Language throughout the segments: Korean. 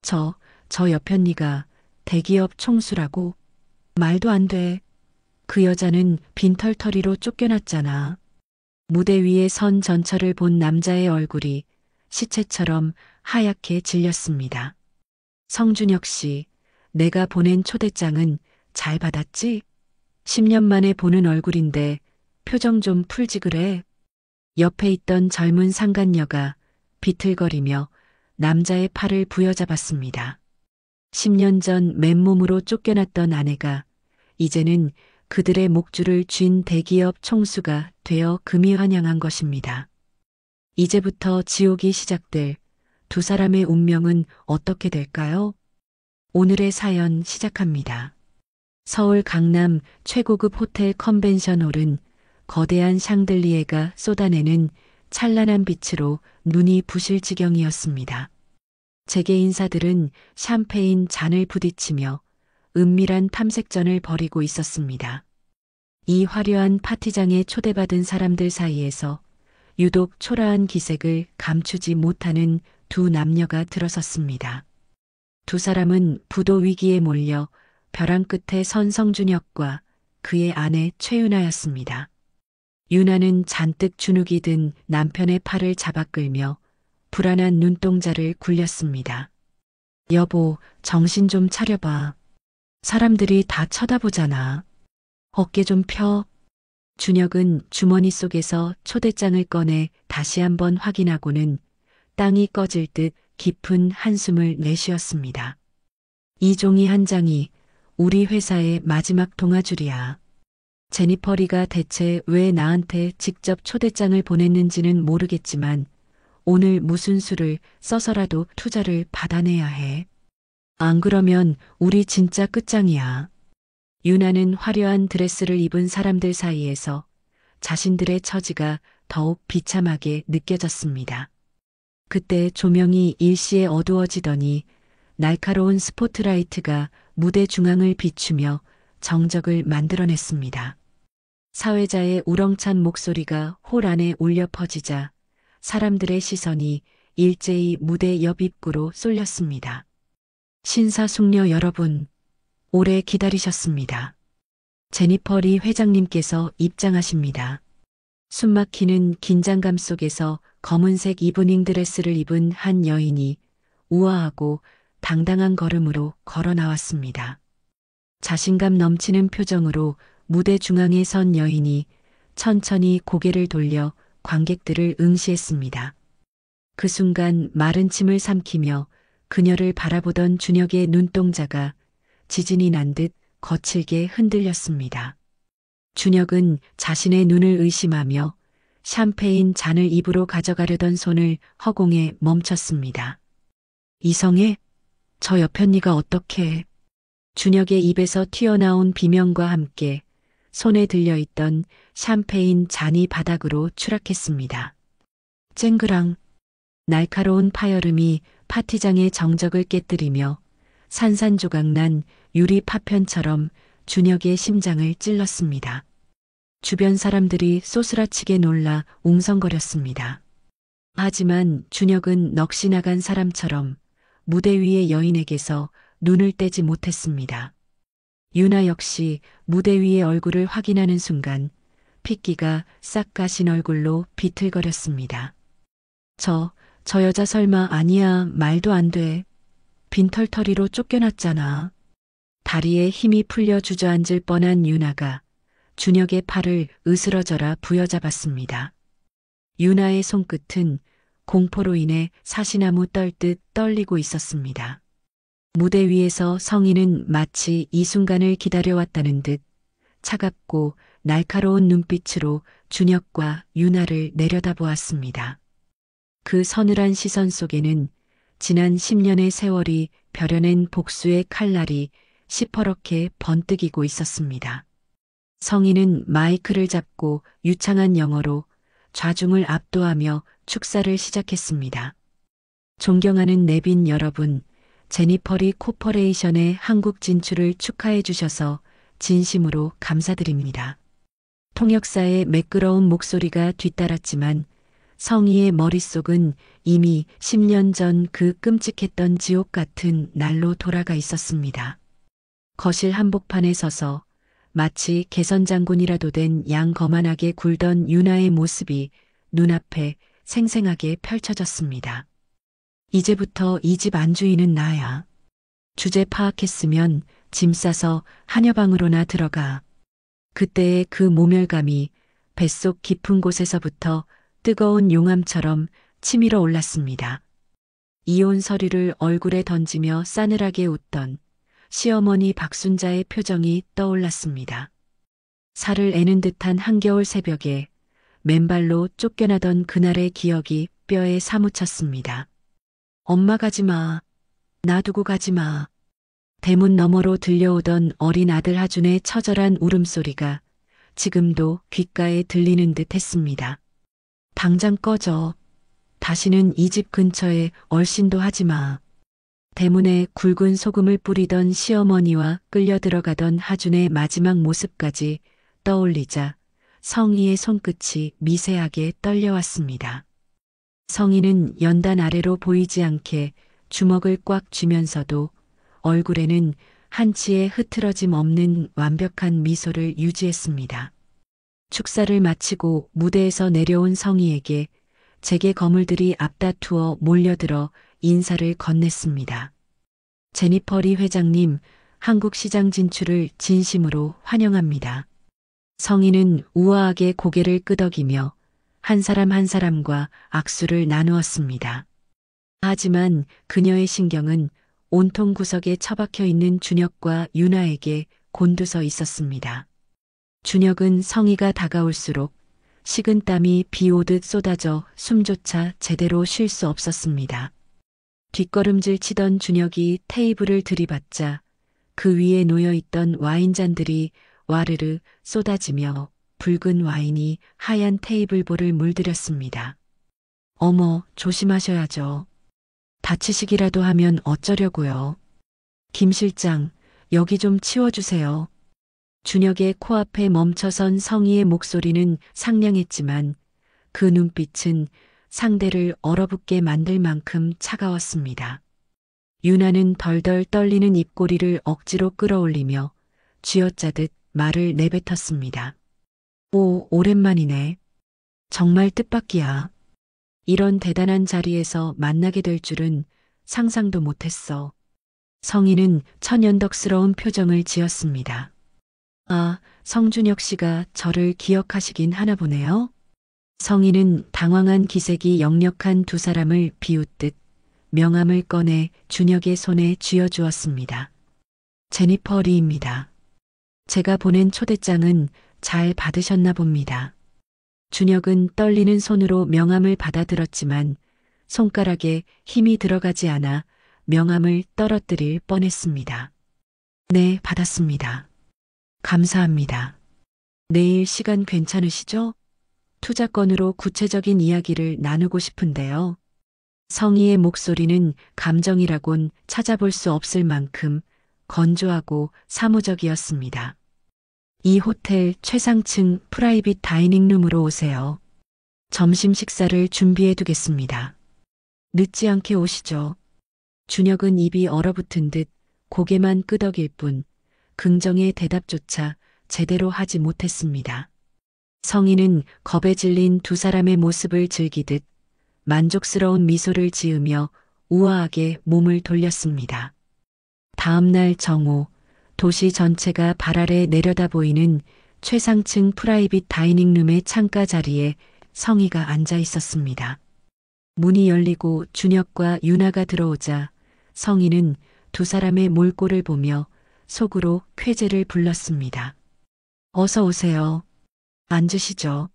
저 여편니가 대기업 총수라고? 말도 안 돼. 그 여자는 빈털터리로 쫓겨났잖아. 무대 위에 선 전철을 본 남자의 얼굴이 시체처럼 하얗게 질렸습니다. 성준혁 씨, 내가 보낸 초대장은 잘 받았지? 10년 만에 보는 얼굴인데 표정 좀 풀지 그래. 옆에 있던 젊은 상간녀가 비틀거리며 남자의 팔을 부여잡았습니다. 10년 전 맨몸으로 쫓겨났던 아내가 이제는 그들의 목줄을 쥔 대기업 총수가 되어 금이 환영한 것입니다. 이제부터 지옥이 시작될 두 사람의 운명은 어떻게 될까요? 오늘의 사연 시작합니다. 서울 강남 최고급 호텔 컨벤션홀은 거대한 샹들리에가 쏟아내는 찬란한 빛으로 눈이 부실 지경이었습니다. 재계 인사들은 샴페인 잔을 부딪히며 은밀한 탐색전을 벌이고 있었습니다. 이 화려한 파티장에 초대받은 사람들 사이에서 유독 초라한 기색을 감추지 못하는 두 남녀가 들어섰습니다. 두 사람은 부도 위기에 몰려 벼랑 끝에 선 성준혁과 그의 아내 최윤아였습니다. 윤아는 잔뜩 주눅이 든 남편의 팔을 잡아 끌며 불안한 눈동자를 굴렸습니다. 여보, 정신 좀 차려봐. 사람들이 다 쳐다보잖아. 어깨 좀 펴. 준혁은 주머니 속에서 초대장을 꺼내 다시 한번 확인하고는 땅이 꺼질 듯 깊은 한숨을 내쉬었습니다. 이 종이 한 장이 우리 회사의 마지막 동아줄이야. 제니퍼리가 대체 왜 나한테 직접 초대장을 보냈는지는 모르겠지만 오늘 무슨 수를 써서라도 투자를 받아내야 해. 안 그러면 우리 진짜 끝장이야. 유나는 화려한 드레스를 입은 사람들 사이에서 자신들의 처지가 더욱 비참하게 느껴졌습니다. 그때 조명이 일시에 어두워지더니 날카로운 스포트라이트가 무대 중앙을 비추며 정적을 만들어냈습니다. 사회자의 우렁찬 목소리가 홀 안에 울려 퍼지자 사람들의 시선이 일제히 무대 옆 입구로 쏠렸습니다. 신사숙녀 여러분, 오래 기다리셨습니다. 제니퍼리 회장님께서 입장하십니다. 숨막히는 긴장감 속에서 검은색 이브닝 드레스를 입은 한 여인이 우아하고 당당한 걸음으로 걸어 나왔습니다. 자신감 넘치는 표정으로 무대 중앙에 선 여인이 천천히 고개를 돌려 관객들을 응시했습니다. 그 순간 마른 침을 삼키며 그녀를 바라보던 준혁의 눈동자가 지진이 난 듯 거칠게 흔들렸습니다. 준혁은 자신의 눈을 의심하며 샴페인 잔을 입으로 가져가려던 손을 허공에 멈췄습니다. 이성애, 저 여편니가 어떻게... 준혁의 입에서 튀어나온 비명과 함께 손에 들려있던 샴페인 잔이 바닥으로 추락했습니다. 쨍그랑 날카로운 파열음이 파티장의 정적을 깨뜨리며 산산조각난 유리 파편처럼 준혁의 심장을 찔렀습니다. 주변 사람들이 쏘스라치게 놀라 웅성거렸습니다. 하지만 준혁은 넋이 나간 사람처럼 무대 위의 여인에게서 눈을 떼지 못했습니다. 유나 역시 무대 위의 얼굴을 확인하는 순간 핏기가 싹 가신 얼굴로 비틀거렸습니다. 저 여자 설마 아니야. 말도 안 돼. 빈털터리로 쫓겨났잖아. 다리에 힘이 풀려 주저앉을 뻔한 유나가 준혁의 팔을 으스러져라 부여잡았습니다. 유나의 손끝은 공포로 인해 사시나무 떨듯 떨리고 있었습니다. 무대 위에서 성인은 마치 이 순간을 기다려왔다는 듯 차갑고 날카로운 눈빛으로 준혁과 유나를 내려다보았습니다. 그 서늘한 시선 속에는 지난 10년의 세월이 벼려낸 복수의 칼날이 시퍼렇게 번뜩이고 있었습니다. 성인은 마이크를 잡고 유창한 영어로 좌중을 압도하며 축사를 시작했습니다. 존경하는 내빈 여러분, 제니퍼리 코퍼레이션의 한국 진출을 축하해 주셔서 진심으로 감사드립니다. 통역사의 매끄러운 목소리가 뒤따랐지만 성희의 머릿속은 이미 10년 전 그 끔찍했던 지옥 같은 날로 돌아가 있었습니다. 거실 한복판에 서서 마치 개선장군이라도 된 양 거만하게 굴던 유나의 모습이 눈앞에 생생하게 펼쳐졌습니다. 이제부터 이 집 안주인은 나야. 주제 파악했으면 짐 싸서 한여방으로나 들어가. 그때의 그 모멸감이 뱃속 깊은 곳에서부터 뜨거운 용암처럼 치밀어 올랐습니다. 이혼 서류를 얼굴에 던지며 싸늘하게 웃던 시어머니 박순자의 표정이 떠올랐습니다. 살을 애는 듯한 한겨울 새벽에 맨발로 쫓겨나던 그날의 기억이 뼈에 사무쳤습니다. 엄마 가지 마. 놔두고 가지 마. 대문 너머로 들려오던 어린 아들 하준의 처절한 울음소리가 지금도 귓가에 들리는 듯 했습니다. 당장 꺼져. 다시는 이 집 근처에 얼씬도 하지 마. 대문에 굵은 소금을 뿌리던 시어머니와 끌려 들어가던 하준의 마지막 모습까지 떠올리자 성희의 손끝이 미세하게 떨려왔습니다. 성희는 연단 아래로 보이지 않게 주먹을 꽉 쥐면서도 얼굴에는 한치의 흐트러짐 없는 완벽한 미소를 유지했습니다. 축사를 마치고 무대에서 내려온 성희에게 재계 거물들이 앞다투어 몰려들어 인사를 건넸습니다. 제니퍼 리 회장님, 한국 시장 진출을 진심으로 환영합니다. 성희는 우아하게 고개를 끄덕이며 한 사람 한 사람과 악수를 나누었습니다. 하지만 그녀의 신경은 온통 구석에 처박혀 있는 준혁과 유나에게 곤두서 있었습니다. 준혁은 성희가 다가올수록 식은땀이 비 오듯 쏟아져 숨조차 제대로 쉴 수 없었습니다. 뒷걸음질 치던 준혁이 테이블을 들이받자 그 위에 놓여있던 와인잔들이 와르르 쏟아지며 붉은 와인이 하얀 테이블볼을 물들였습니다. 어머, 조심하셔야죠. 다치시기라도 하면 어쩌려고요. 김 실장, 여기 좀 치워주세요. 준혁의 코앞에 멈춰선 성희의 목소리는 상냥했지만 그 눈빛은 상대를 얼어붙게 만들 만큼 차가웠습니다. 유나는 덜덜 떨리는 입꼬리를 억지로 끌어올리며 쥐어짜듯 말을 내뱉었습니다. 오, 오랜만이네. 정말 뜻밖이야. 이런 대단한 자리에서 만나게 될 줄은 상상도 못했어. 성희는 천연덕스러운 표정을 지었습니다. 아, 성준혁 씨가 저를 기억하시긴 하나 보네요. 성희는 당황한 기색이 역력한 두 사람을 비웃듯 명함을 꺼내 준혁의 손에 쥐어주었습니다. 제니퍼 리입니다. 제가 보낸 초대장은 잘 받으셨나 봅니다. 준혁은 떨리는 손으로 명함을 받아들었지만 손가락에 힘이 들어가지 않아 명함을 떨어뜨릴 뻔했습니다. 네, 받았습니다. 감사합니다. 내일 시간 괜찮으시죠? 투자건으로 구체적인 이야기를 나누고 싶은데요. 성희의 목소리는 감정이라곤 찾아볼 수 없을 만큼 건조하고 사무적이었습니다. 이 호텔 최상층 프라이빗 다이닝룸으로 오세요. 점심 식사를 준비해 두겠습니다. 늦지 않게 오시죠. 준혁은 입이 얼어붙은 듯 고개만 끄덕일 뿐 긍정의 대답조차 제대로 하지 못했습니다. 성희는 겁에 질린 두 사람의 모습을 즐기듯 만족스러운 미소를 지으며 우아하게 몸을 돌렸습니다. 다음 날 정오, 도시 전체가 발 아래 내려다 보이는 최상층 프라이빗 다이닝룸의 창가 자리에 성희가 앉아 있었습니다. 문이 열리고 준혁과 유나가 들어오자 성희는 두 사람의 몰골을 보며 속으로 쾌재를 불렀습니다. 어서 오세요. 앉으시죠.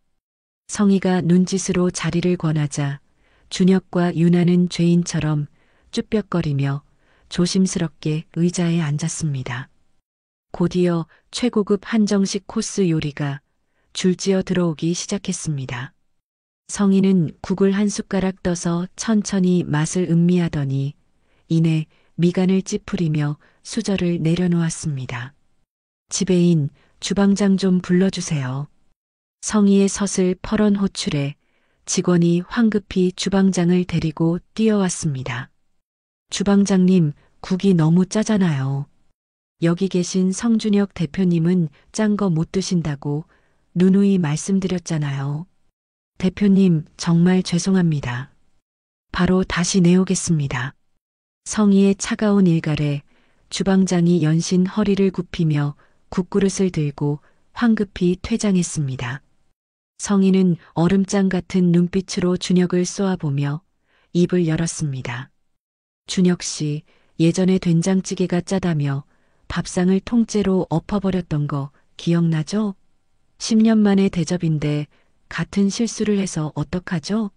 성희가 눈짓으로 자리를 권하자 준혁과 유나는 죄인처럼 쭈뼛거리며 조심스럽게 의자에 앉았습니다. 곧이어 최고급 한정식 코스 요리가 줄지어 들어오기 시작했습니다. 성희는 국을 한 숟가락 떠서 천천히 맛을 음미하더니 이내 미간을 찌푸리며 수저를 내려놓았습니다. 지배인, 주방장 좀 불러주세요. 성희의 서슬 퍼런 호출에 직원이 황급히 주방장을 데리고 뛰어왔습니다. 주방장님, 국이 너무 짜잖아요. 여기 계신 성준혁 대표님은 짠 거 못 드신다고 누누이 말씀드렸잖아요. 대표님, 정말 죄송합니다. 바로 다시 내오겠습니다. 성희의 차가운 일갈에 주방장이 연신 허리를 굽히며 국그릇을 들고 황급히 퇴장했습니다. 성희는 얼음장 같은 눈빛으로 준혁을 쏘아보며 입을 열었습니다. 준혁 씨, 예전에 된장찌개가 짜다며 밥상을 통째로 엎어버렸던 거 기억나죠? 10년 만에 대접인데 같은 실수를 해서 어떡하죠?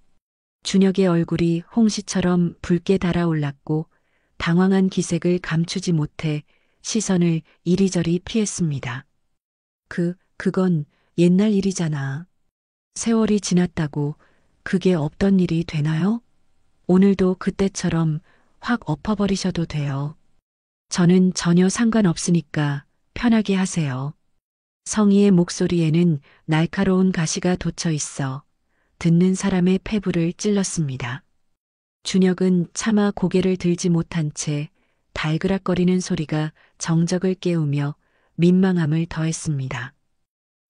준혁의 얼굴이 홍시처럼 붉게 달아올랐고 당황한 기색을 감추지 못해 시선을 이리저리 피했습니다. 그건 옛날 일이잖아. 세월이 지났다고 그게 없던 일이 되나요? 오늘도 그때처럼 확 엎어버리셔도 돼요. 저는 전혀 상관없으니까 편하게 하세요. 성희의 목소리에는 날카로운 가시가 돋쳐 있어 듣는 사람의 폐부를 찔렀습니다. 준혁은 차마 고개를 들지 못한 채 달그락거리는 소리가 정적을 깨우며 민망함을 더했습니다.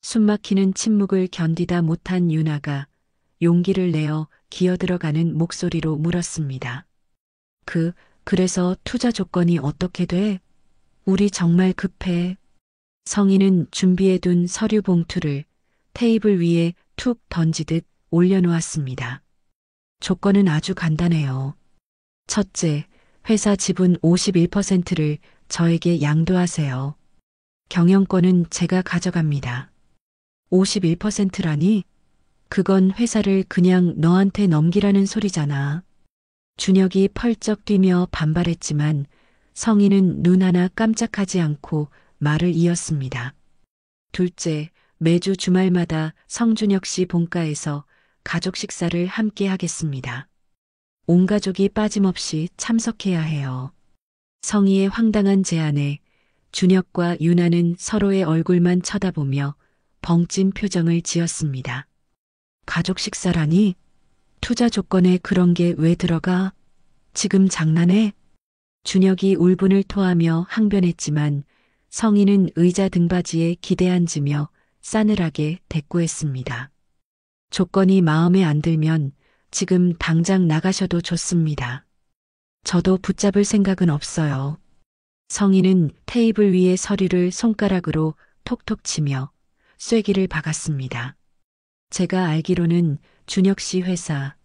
숨막히는 침묵을 견디다 못한 유나가 용기를 내어 기어들어가는 목소리로 물었습니다. 그래서 투자 조건이 어떻게 돼? 우리 정말 급해. 성희는 준비해둔 서류 봉투를 테이블 위에 툭 던지듯 올려놓았습니다. 조건은 아주 간단해요. 첫째, 회사 지분 51%를 저에게 양도하세요. 경영권은 제가 가져갑니다. 51%라니? 그건 회사를 그냥 너한테 넘기라는 소리잖아. 준혁이 펄쩍 뛰며 반발했지만 성희는 눈 하나 깜짝하지 않고 말을 이었습니다. 둘째, 매주 주말마다 성준혁 씨 본가에서 가족 식사를 함께 하겠습니다. 온 가족이 빠짐없이 참석해야 해요. 성희의 황당한 제안에 준혁과 유나는 서로의 얼굴만 쳐다보며 벙찐 표정을 지었습니다. 가족 식사라니? 투자 조건에 그런 게 왜 들어가? 지금 장난해? 준혁이 울분을 토하며 항변했지만 성희는 의자 등받이에 기대앉으며 싸늘하게 대꾸했습니다. 조건이 마음에 안 들면 지금 당장 나가셔도 좋습니다. 저도 붙잡을 생각은 없어요. 성희는 테이블 위의 서류를 손가락으로 톡톡 치며 쐐기를 박았습니다. 제가 알기로는 준혁 씨 회사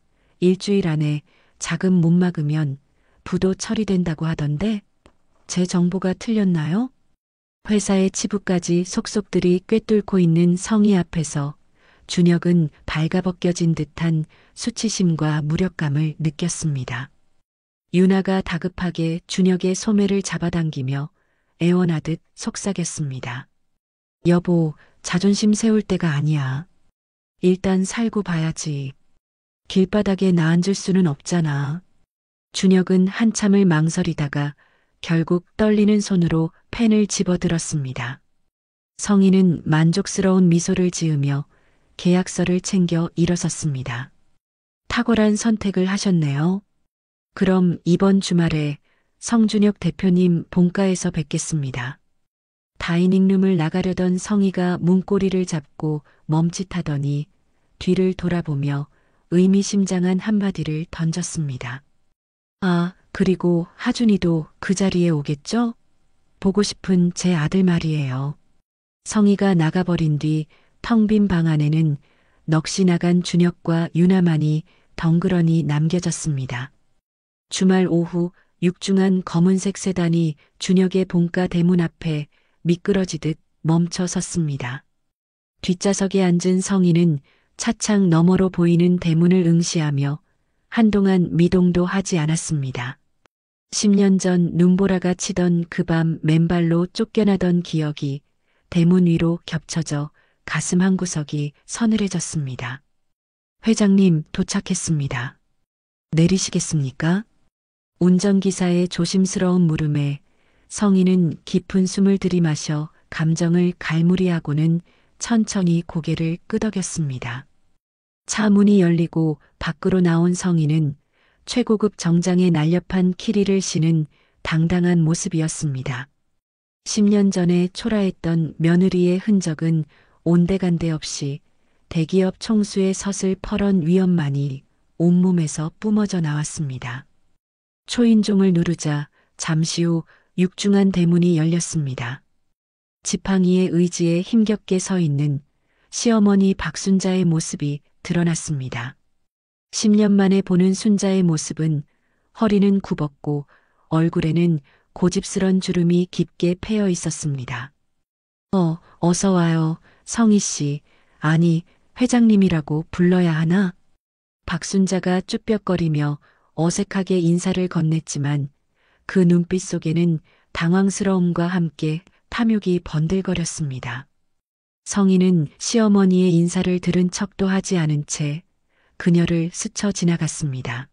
일주일 안에 자금 못 막으면 부도 처리된다고 하던데 제 정보가 틀렸나요? 회사의 치부까지 속속들이 꿰뚫고 있는 성희 앞에서 준혁은 발가벗겨진 듯한 수치심과 무력감을 느꼈습니다. 유나가 다급하게 준혁의 소매를 잡아당기며 애원하듯 속삭였습니다. 여보, 자존심 세울 때가 아니야. 일단 살고 봐야지. 길바닥에 나앉을 수는 없잖아. 준혁은 한참을 망설이다가 결국 떨리는 손으로 펜을 집어들었습니다. 성희는 만족스러운 미소를 지으며 계약서를 챙겨 일어섰습니다. 탁월한 선택을 하셨네요. 그럼 이번 주말에 성준혁 대표님 본가에서 뵙겠습니다. 다이닝룸을 나가려던 성희가 문고리를 잡고 멈칫하더니 뒤를 돌아보며 의미심장한 한마디를 던졌습니다. 아, 그리고 하준이도 그 자리에 오겠죠? 보고 싶은 제 아들 말이에요. 성희가 나가버린 뒤 텅 빈 방 안에는 넋이 나간 준혁과 유나만이 덩그러니 남겨졌습니다. 주말 오후 육중한 검은색 세단이 준혁의 본가 대문 앞에 미끄러지듯 멈춰 섰습니다. 뒷좌석에 앉은 성희는 차창 너머로 보이는 대문을 응시하며 한동안 미동도 하지 않았습니다. 10년 전 눈보라가 치던 그 밤 맨발로 쫓겨나던 기억이 대문 위로 겹쳐져 가슴 한구석이 서늘해졌습니다. 회장님, 도착했습니다. 내리시겠습니까? 운전기사의 조심스러운 물음에 성희는 깊은 숨을 들이마셔 감정을 갈무리하고는 천천히 고개를 끄덕였습니다. 차 문이 열리고 밖으로 나온 성인은 최고급 정장에 날렵한 키리를 신은 당당한 모습이었습니다. 10년 전에 초라했던 며느리의 흔적은 온데간데 없이 대기업 총수의 서슬 퍼런 위엄만이 온몸에서 뿜어져 나왔습니다. 초인종을 누르자 잠시 후 육중한 대문이 열렸습니다. 지팡이의 의지에 힘겹게 서 있는 시어머니 박순자의 모습이 드러났습니다. 10년 만에 보는 순자의 모습은 허리는 굽었고 얼굴에는 고집스런 주름이 깊게 패여 있었습니다. 어서 와요, 성희 씨. 아니, 회장님이라고 불러야 하나? 박순자가 쭈뼛거리며 어색하게 인사를 건넸지만 그 눈빛 속에는 당황스러움과 함께 탐욕이 번들거렸습니다. 성희는 시어머니의 인사를 들은 척도 하지 않은 채 그녀를 스쳐 지나갔습니다.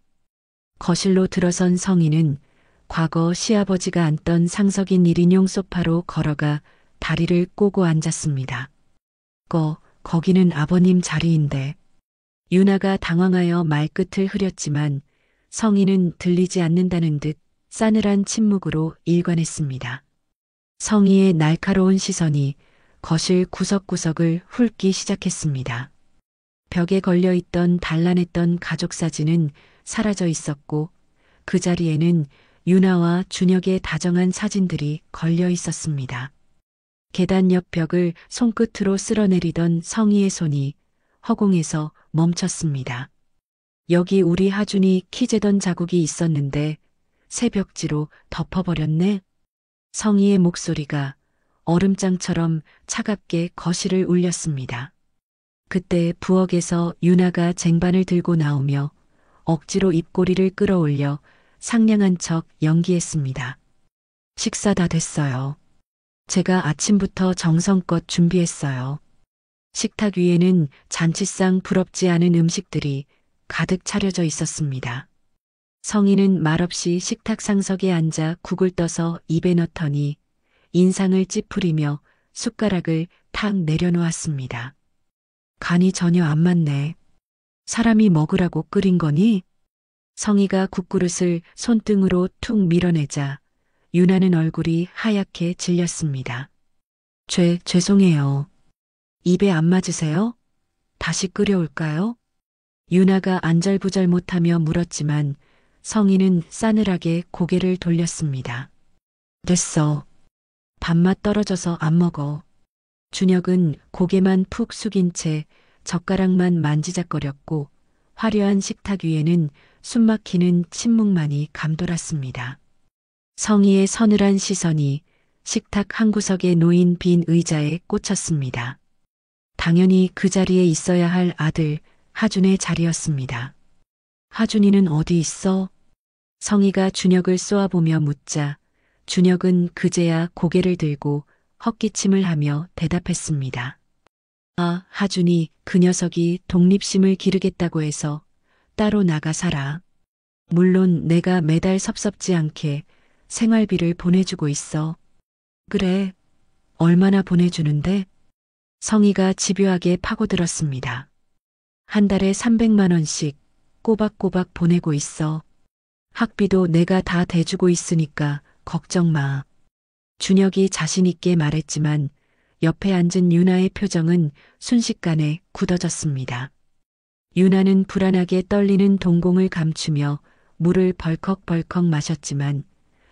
거실로 들어선 성희는 과거 시아버지가 앉던 상석인 1인용 소파로 걸어가 다리를 꼬고 앉았습니다. 거기는 아버님 자리인데. 유나가 당황하여 말끝을 흐렸지만 성희는 들리지 않는다는 듯 싸늘한 침묵으로 일관했습니다. 성희의 날카로운 시선이 거실 구석구석을 훑기 시작했습니다. 벽에 걸려있던 단란했던 가족 사진은 사라져 있었고 그 자리에는 유나와 준혁의 다정한 사진들이 걸려 있었습니다. 계단 옆 벽을 손끝으로 쓸어내리던 성희의 손이 허공에서 멈췄습니다. 여기 우리 하준이 키 재던 자국이 있었는데 새벽지로 덮어버렸네. 성희의 목소리가 얼음장처럼 차갑게 거실을 울렸습니다. 그때 부엌에서 유나가 쟁반을 들고 나오며 억지로 입꼬리를 끌어올려 상냥한 척 연기했습니다. 식사 다 됐어요. 제가 아침부터 정성껏 준비했어요. 식탁 위에는 잔치상 부럽지 않은 음식들이 가득 차려져 있었습니다. 성희는 말없이 식탁 상석에 앉아 국을 떠서 입에 넣더니 인상을 찌푸리며 숟가락을 탁 내려놓았습니다. 간이 전혀 안 맞네. 사람이 먹으라고 끓인 거니? 성희가 국그릇을 손등으로 툭 밀어내자 유나는 얼굴이 하얗게 질렸습니다. 죄송해요. 입에 안 맞으세요? 다시 끓여올까요? 유나가 안절부절 못하며 물었지만 성희는 싸늘하게 고개를 돌렸습니다. 됐어. 밥맛 떨어져서 안 먹어. 준혁은 고개만 푹 숙인 채 젓가락만 만지작거렸고 화려한 식탁 위에는 숨막히는 침묵만이 감돌았습니다. 성희의 서늘한 시선이 식탁 한 구석에 놓인 빈 의자에 꽂혔습니다. 당연히 그 자리에 있어야 할 아들 하준의 자리였습니다. 하준이는 어디 있어? 성희가 준혁을 쏘아보며 묻자 준혁은 그제야 고개를 들고 헛기침을 하며 대답했습니다. 아, 하준이 그 녀석이 독립심을 기르겠다고 해서 따로 나가 살아. 물론 내가 매달 섭섭지 않게 생활비를 보내주고 있어. 그래, 얼마나 보내주는데? 성희가 집요하게 파고들었습니다. 한 달에 300만 원씩 꼬박꼬박 보내고 있어. 학비도 내가 다 대주고 있으니까 걱정 마. 준혁이 자신 있게 말했지만 옆에 앉은 유나의 표정은 순식간에 굳어졌습니다. 유나는 불안하게 떨리는 동공을 감추며 물을 벌컥벌컥 마셨지만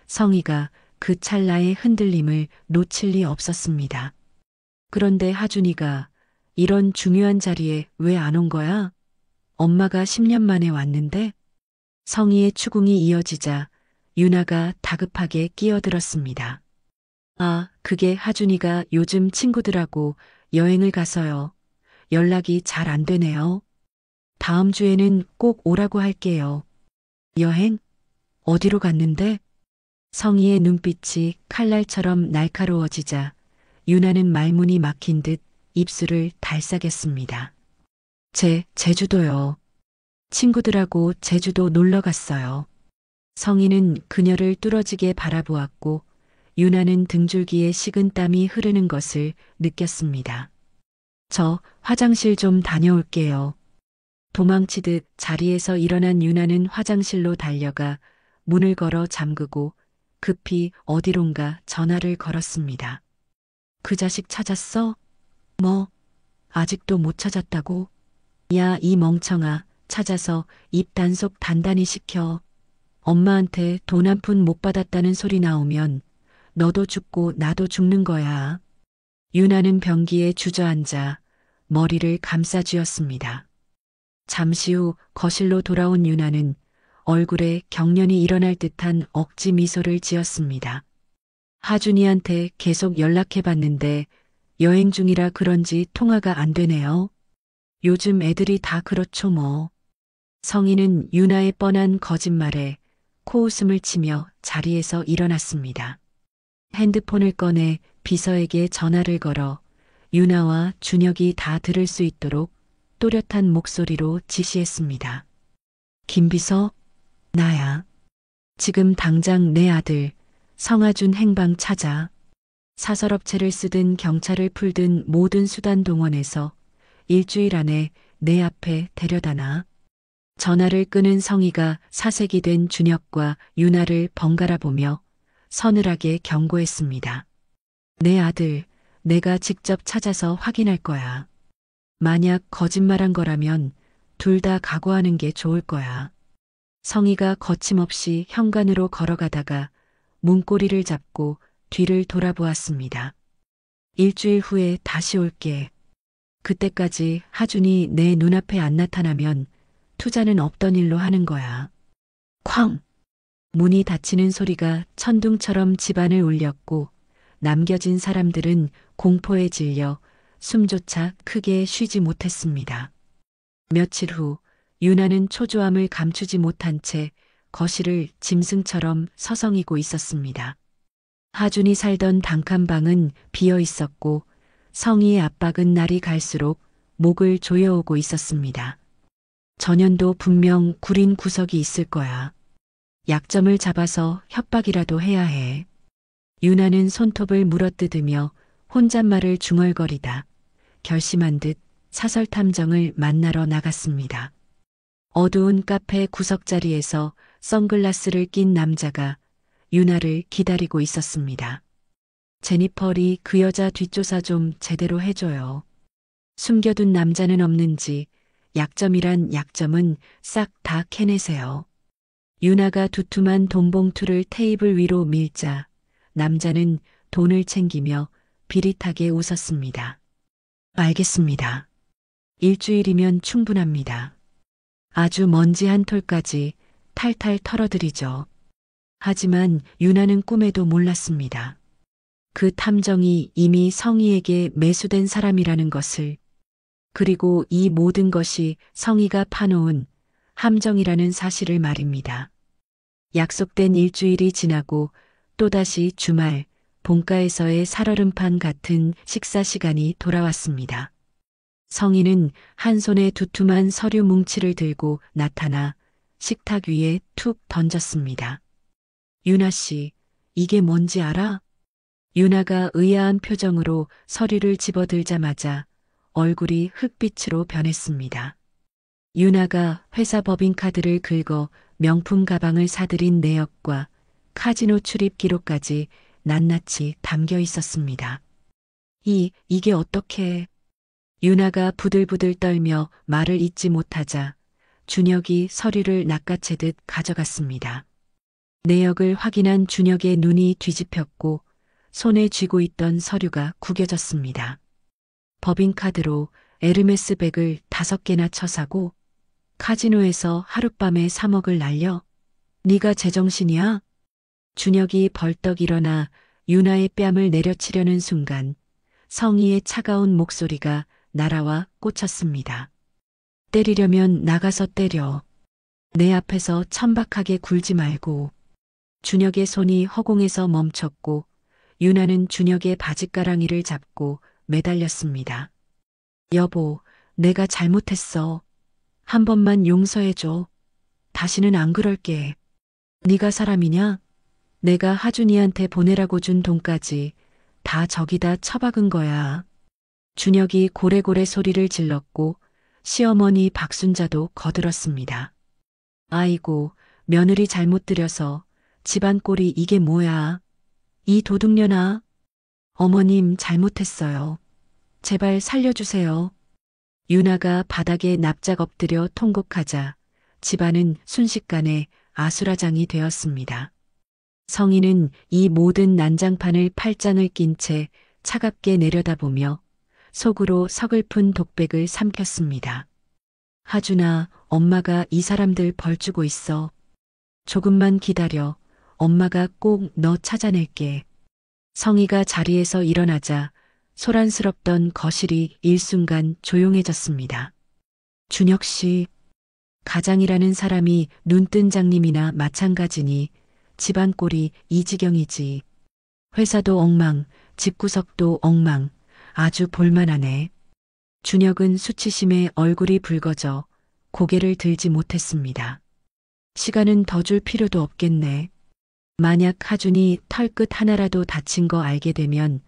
성희가 그 찰나의 흔들림을 놓칠 리 없었습니다. 그런데 하준이가 이런 중요한 자리에 왜 안 온 거야? 엄마가 10년 만에 왔는데? 성희의 추궁이 이어지자 유나가 다급하게 끼어들었습니다. 아, 그게 하준이가 요즘 친구들하고 여행을 가서요. 연락이 잘 안 되네요. 다음 주에는 꼭 오라고 할게요. 여행? 어디로 갔는데? 성희의 눈빛이 칼날처럼 날카로워지자 유나는 말문이 막힌 듯 입술을 달싹였습니다. 제주도요. 친구들하고 제주도 놀러 갔어요. 성희는 그녀를 뚫어지게 바라보았고 유나는 등줄기에 식은 땀이 흐르는 것을 느꼈습니다. 저 화장실 좀 다녀올게요. 도망치듯 자리에서 일어난 유나는 화장실로 달려가 문을 걸어 잠그고 급히 어디론가 전화를 걸었습니다. 그 자식 찾았어? 뭐, 아직도 못 찾았다고? 야, 이 멍청아, 찾아서 입 단속 단단히 시켜. 엄마한테 돈 한 푼 못 받았다는 소리 나오면 너도 죽고 나도 죽는 거야. 유나는 변기에 주저앉아 머리를 감싸쥐었습니다. 잠시 후 거실로 돌아온 유나는 얼굴에 경련이 일어날 듯한 억지 미소를 지었습니다. 하준이한테 계속 연락해봤는데 여행 중이라 그런지 통화가 안 되네요. 요즘 애들이 다 그렇죠 뭐. 성희는 유나의 뻔한 거짓말에 코웃음을 치며 자리에서 일어났습니다. 핸드폰을 꺼내 비서에게 전화를 걸어 유나와 준혁이 다 들을 수 있도록 또렷한 목소리로 지시했습니다. 김 비서, 나야. 지금 당장 내 아들 성하준 행방 찾아. 사설업체를 쓰든 경찰을 풀든 모든 수단 동원해서 일주일 안에 내 앞에 데려다 놔. 전화를 끊은 성희가 사색이 된 준혁과 유나를 번갈아 보며 서늘하게 경고했습니다. 내 아들, 내가 직접 찾아서 확인할 거야. 만약 거짓말한 거라면 둘 다 각오하는 게 좋을 거야. 성희가 거침없이 현관으로 걸어가다가 문고리를 잡고 뒤를 돌아보았습니다. 일주일 후에 다시 올게. 그때까지 하준이 내 눈앞에 안 나타나면 투자는 없던 일로 하는 거야. 쾅! 문이 닫히는 소리가 천둥처럼 집안을 울렸고 남겨진 사람들은 공포에 질려 숨조차 크게 쉬지 못했습니다. 며칠 후 유나는 초조함을 감추지 못한 채 거실을 짐승처럼 서성이고 있었습니다. 하준이 살던 단칸방은 비어 있었고 성희의 압박은 날이 갈수록 목을 조여오고 있었습니다. 전현도 분명 구린 구석이 있을 거야. 약점을 잡아서 협박이라도 해야 해. 유나는 손톱을 물어뜯으며 혼잣말을 중얼거리다 결심한 듯 사설 탐정을 만나러 나갔습니다. 어두운 카페 구석자리에서 선글라스를 낀 남자가 유나를 기다리고 있었습니다. 제니펄이 그 여자 뒷조사 좀 제대로 해줘요. 숨겨둔 남자는 없는지 약점이란 약점은 싹 다 캐내세요. 유나가 두툼한 돈봉투를 테이블 위로 밀자 남자는 돈을 챙기며 비릿하게 웃었습니다. 알겠습니다. 일주일이면 충분합니다. 아주 먼지 한 톨까지 탈탈 털어드리죠. 하지만 유나는 꿈에도 몰랐습니다. 그 탐정이 이미 성희에게 매수된 사람이라는 것을, 그리고 이 모든 것이 성희가 파놓은 함정이라는 사실을 말입니다. 약속된 일주일이 지나고 또다시 주말, 본가에서의 살얼음판 같은 식사 시간이 돌아왔습니다. 성희는 한 손에 두툼한 서류 뭉치를 들고 나타나 식탁 위에 툭 던졌습니다. 유나 씨, 이게 뭔지 알아? 유나가 의아한 표정으로 서류를 집어들자마자 얼굴이 흑빛으로 변했습니다. 유나가 회사 법인카드를 긁어 명품 가방을 사들인 내역과 카지노 출입 기록까지 낱낱이 담겨 있었습니다. 이게 어떻게... 유나가 부들부들 떨며 말을 잇지 못하자 준혁이 서류를 낚아채듯 가져갔습니다. 내역을 확인한 준혁의 눈이 뒤집혔고 손에 쥐고 있던 서류가 구겨졌습니다. 법인카드로 에르메스 백을 5개나 쳐사고 카지노에서 하룻밤에 3억을 날려? 네가 제정신이야? 준혁이 벌떡 일어나 유나의 뺨을 내려치려는 순간 성희의 차가운 목소리가 날아와 꽂혔습니다. 때리려면 나가서 때려. 내 앞에서 천박하게 굴지 말고. 준혁의 손이 허공에서 멈췄고 유나는 준혁의 바짓가랑이를 잡고 매달렸습니다. 여보, 내가 잘못했어. 한 번만 용서해줘. 다시는 안 그럴게. 네가 사람이냐? 내가 하준이한테 보내라고 준 돈까지 다 저기다 처박은 거야. 준혁이 고래고래 소리를 질렀고 시어머니 박순자도 거들었습니다. 아이고, 며느리 잘못 들여서 집안 꼴이 이게 뭐야. 이 도둑년아. 어머님 잘못했어요. 제발 살려주세요. 유나가 바닥에 납작 엎드려 통곡하자 집안은 순식간에 아수라장이 되었습니다. 성인은 이 모든 난장판을 팔짱을 낀 채 차갑게 내려다보며 속으로 서글픈 독백을 삼켰습니다. 하준아, 엄마가 이 사람들 벌주고 있어. 조금만 기다려. 엄마가 꼭 너 찾아낼게. 성희가 자리에서 일어나자 소란스럽던 거실이 일순간 조용해졌습니다. 준혁 씨, 가장이라는 사람이 눈뜬 장님이나 마찬가지니 집안 꼴이 이 지경이지. 회사도 엉망, 집구석도 엉망, 아주 볼만하네. 준혁은 수치심에 얼굴이 붉어져 고개를 들지 못했습니다. 시간은 더 줄 필요도 없겠네. 만약 하준이 털끝 하나라도 다친 거 알게 되면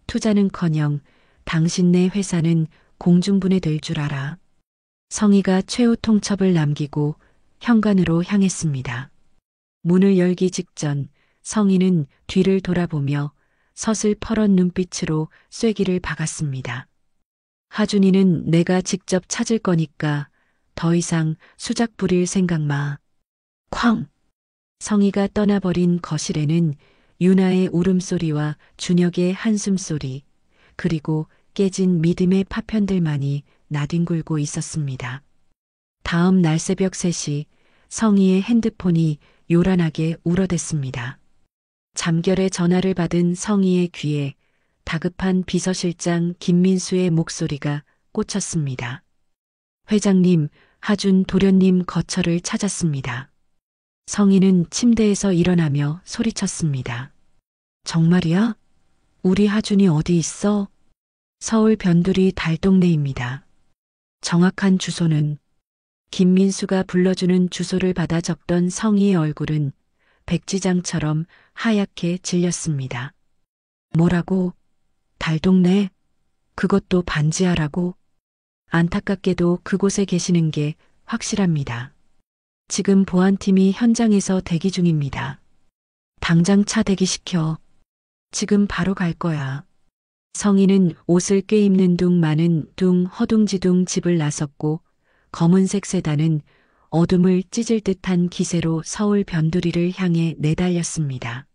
투자는커녕 당신네 회사는 공중분해될 줄 알아. 성희가 최후 통첩을 남기고 현관으로 향했습니다. 문을 열기 직전 성희는 뒤를 돌아보며 서슬퍼런 눈빛으로 쐐기를 박았습니다. 하준이는 내가 직접 찾을 거니까 더 이상 수작 부릴 생각 마. 쾅! 성희가 떠나버린 거실에는 유나의 울음소리와 준혁의 한숨소리, 그리고 깨진 믿음의 파편들만이 나뒹굴고 있었습니다. 다음 날 새벽 3시 성희의 핸드폰이 요란하게 울어댔습니다. 잠결에 전화를 받은 성희의 귀에 다급한 비서실장 김민수의 목소리가 꽂혔습니다. 회장님, 하준 도련님 거처를 찾았습니다. 성희는 침대에서 일어나며 소리쳤습니다. 정말이야? 우리 하준이 어디 있어? 서울 변두리 달동네입니다. 정확한 주소는? 김민수가 불러주는 주소를 받아 적던 성희의 얼굴은 백지장처럼 하얗게 질렸습니다. 뭐라고? 달동네? 그것도 반지하라고? 안타깝게도 그곳에 계시는 게 확실합니다. 지금 보안팀이 현장에서 대기 중입니다. 당장 차 대기시켜. 지금 바로 갈 거야. 성희는 옷을 꿰입는 둥 마는 둥 허둥지둥 집을 나섰고 검은색 세단은 어둠을 찢을 듯한 기세로 서울 변두리를 향해 내달렸습니다.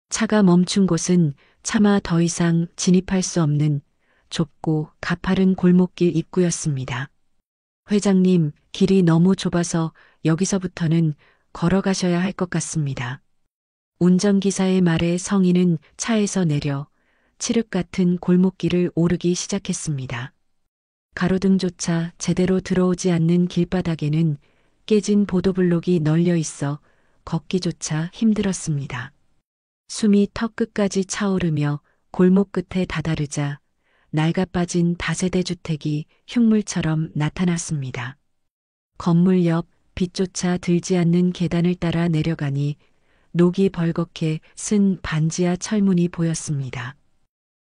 차가 멈춘 곳은 차마 더 이상 진입할 수 없는 좁고 가파른 골목길 입구였습니다. 회장님, 길이 너무 좁아서 여기서부터는 걸어가셔야 할 것 같습니다. 운전기사의 말에 성희는 차에서 내려 칠흑 같은 골목길을 오르기 시작했습니다. 가로등조차 제대로 들어오지 않는 길바닥에는 깨진 보도블록이 널려 있어 걷기조차 힘들었습니다. 숨이 턱끝까지 차오르며 골목 끝에 다다르자 낡아빠진 다세대 주택이 흉물처럼 나타났습니다. 건물 옆 빛조차 들지 않는 계단을 따라 내려가니 녹이 벌겋게 쓴 반지하 철문이 보였습니다.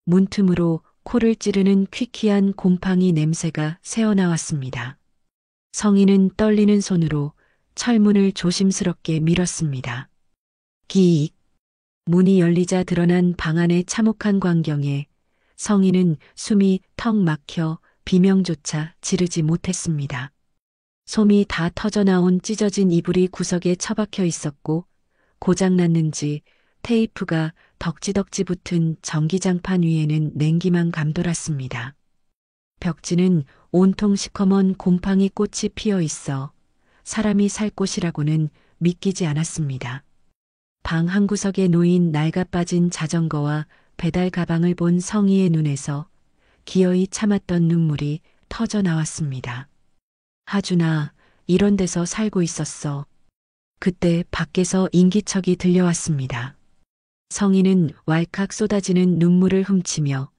문틈으로 코를 찌르는 퀴퀴한 곰팡이 냄새가 새어나왔습니다. 성희는 떨리는 손으로 철문을 조심스럽게 밀었습니다. 기익. 문이 열리자 드러난 방 안의 참혹한 광경에 성희는 숨이 턱 막혀 비명조차 지르지 못했습니다. 솜이 다 터져나온 찢어진 이불이 구석에 처박혀 있었고 고장났는지 테이프가 덕지덕지 붙은 전기장판 위에는 냉기만 감돌았습니다. 벽지는 온통 시커먼 곰팡이 꽃이 피어 있어 사람이 살 곳이라고는 믿기지 않았습니다. 방 한구석에 놓인 낡아빠진 자전거와 배달 가방을 본 성희의 눈에서 기어이 참았던 눈물이 터져 나왔습니다. 하준아, 이런 데서 살고 있었어. 그때 밖에서 인기척이 들려왔습니다. 성희는 왈칵 쏟아지는 눈물을 훔치며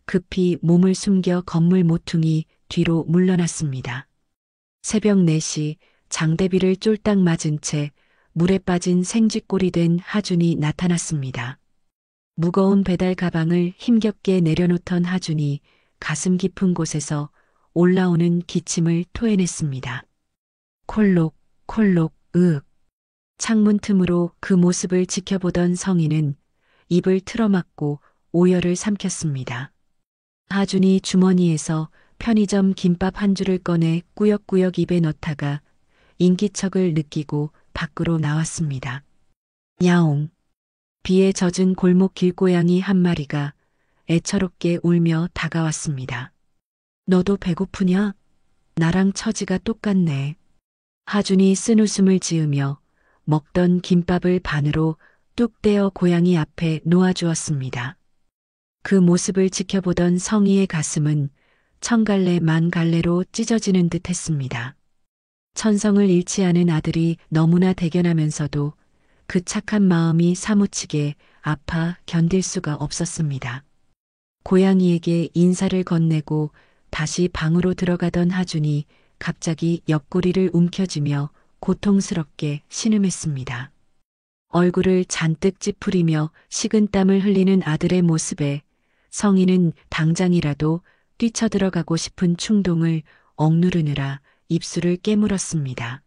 급히 몸을 숨겨 건물 모퉁이 뒤로 물러났습니다. 새벽 4시 장대비를 쫄딱 맞은 채 물에 빠진 생쥐꼴이 된 하준이 나타났습니다. 무거운 배달 가방을 힘겹게 내려놓던 하준이 가슴 깊은 곳에서 올라오는 기침을 토해냈습니다. 콜록, 콜록, 으윽. 창문 틈으로 그 모습을 지켜보던 성희는 입을 틀어막고 오열을 삼켰습니다. 하준이 주머니에서 편의점 김밥 한 줄을 꺼내 꾸역꾸역 입에 넣다가 인기척을 느끼고 밖으로 나왔습니다. 야옹. 비에 젖은 골목 길고양이 한 마리가 애처롭게 울며 다가왔습니다. 너도 배고프냐? 나랑 처지가 똑같네. 하준이 쓴웃음을 지으며 먹던 김밥을 반으로 뚝 떼어 고양이 앞에 놓아주었습니다. 그 모습을 지켜보던 성희의 가슴은 천갈래 만갈래로 찢어지는 듯 했습니다. 천성을 잃지 않은 아들이 너무나 대견하면서도 그 착한 마음이 사무치게 아파 견딜 수가 없었습니다. 고양이에게 인사를 건네고 다시 방으로 들어가던 하준이 갑자기 옆구리를 움켜쥐며 고통스럽게 신음했습니다. 얼굴을 잔뜩 찌푸리며 식은땀을 흘리는 아들의 모습에 성희는 당장이라도 뛰쳐들어가고 싶은 충동을 억누르느라 입술을 깨물었습니다.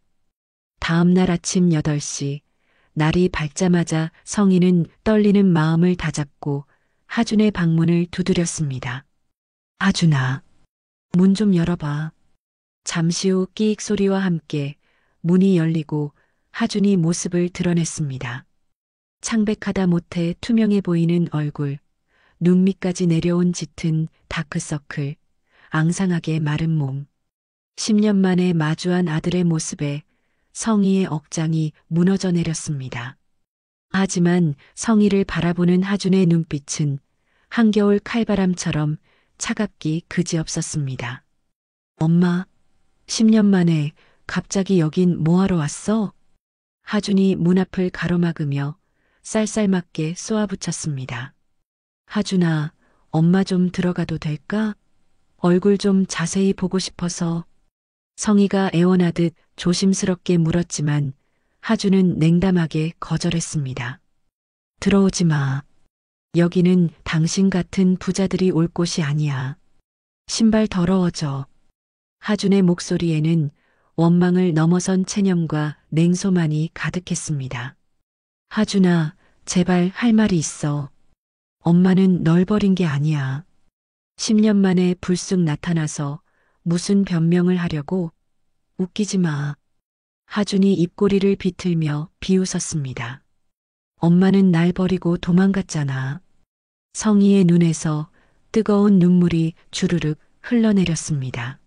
다음 날 아침 8시 날이 밝자마자 성희는 떨리는 마음을 다잡고 하준의 방문을 두드렸습니다. 하준아, 문 좀 열어봐. 잠시 후 끼익 소리와 함께 문이 열리고 하준이 모습을 드러냈습니다. 창백하다 못해 투명해 보이는 얼굴, 눈 밑까지 내려온 짙은 다크서클, 앙상하게 마른 몸. 10년 만에 마주한 아들의 모습에 성희의 억장이 무너져 내렸습니다. 하지만 성희를 바라보는 하준의 눈빛은 한겨울 칼바람처럼 차갑기 그지없었습니다. 엄마, 10년 만에 갑자기 여긴 뭐하러 왔어? 하준이 문 앞을 가로막으며 쌀쌀맞게 쏘아붙였습니다. 하준아, 엄마 좀 들어가도 될까? 얼굴 좀 자세히 보고 싶어서. 성희가 애원하듯 조심스럽게 물었지만 하준은 냉담하게 거절했습니다. 들어오지 마. 여기는 당신 같은 부자들이 올 곳이 아니야. 신발 더러워져. 하준의 목소리에는 원망을 넘어선 체념과 냉소만이 가득했습니다. 하준아, 제발 할 말이 있어. 엄마는 널 버린 게 아니야. 10년 만에 불쑥 나타나서 무슨 변명을 하려고? 웃기지 마. 하준이 입꼬리를 비틀며 비웃었습니다. 엄마는 날 버리고 도망갔잖아. 성희의 눈에서 뜨거운 눈물이 주르륵 흘러내렸습니다.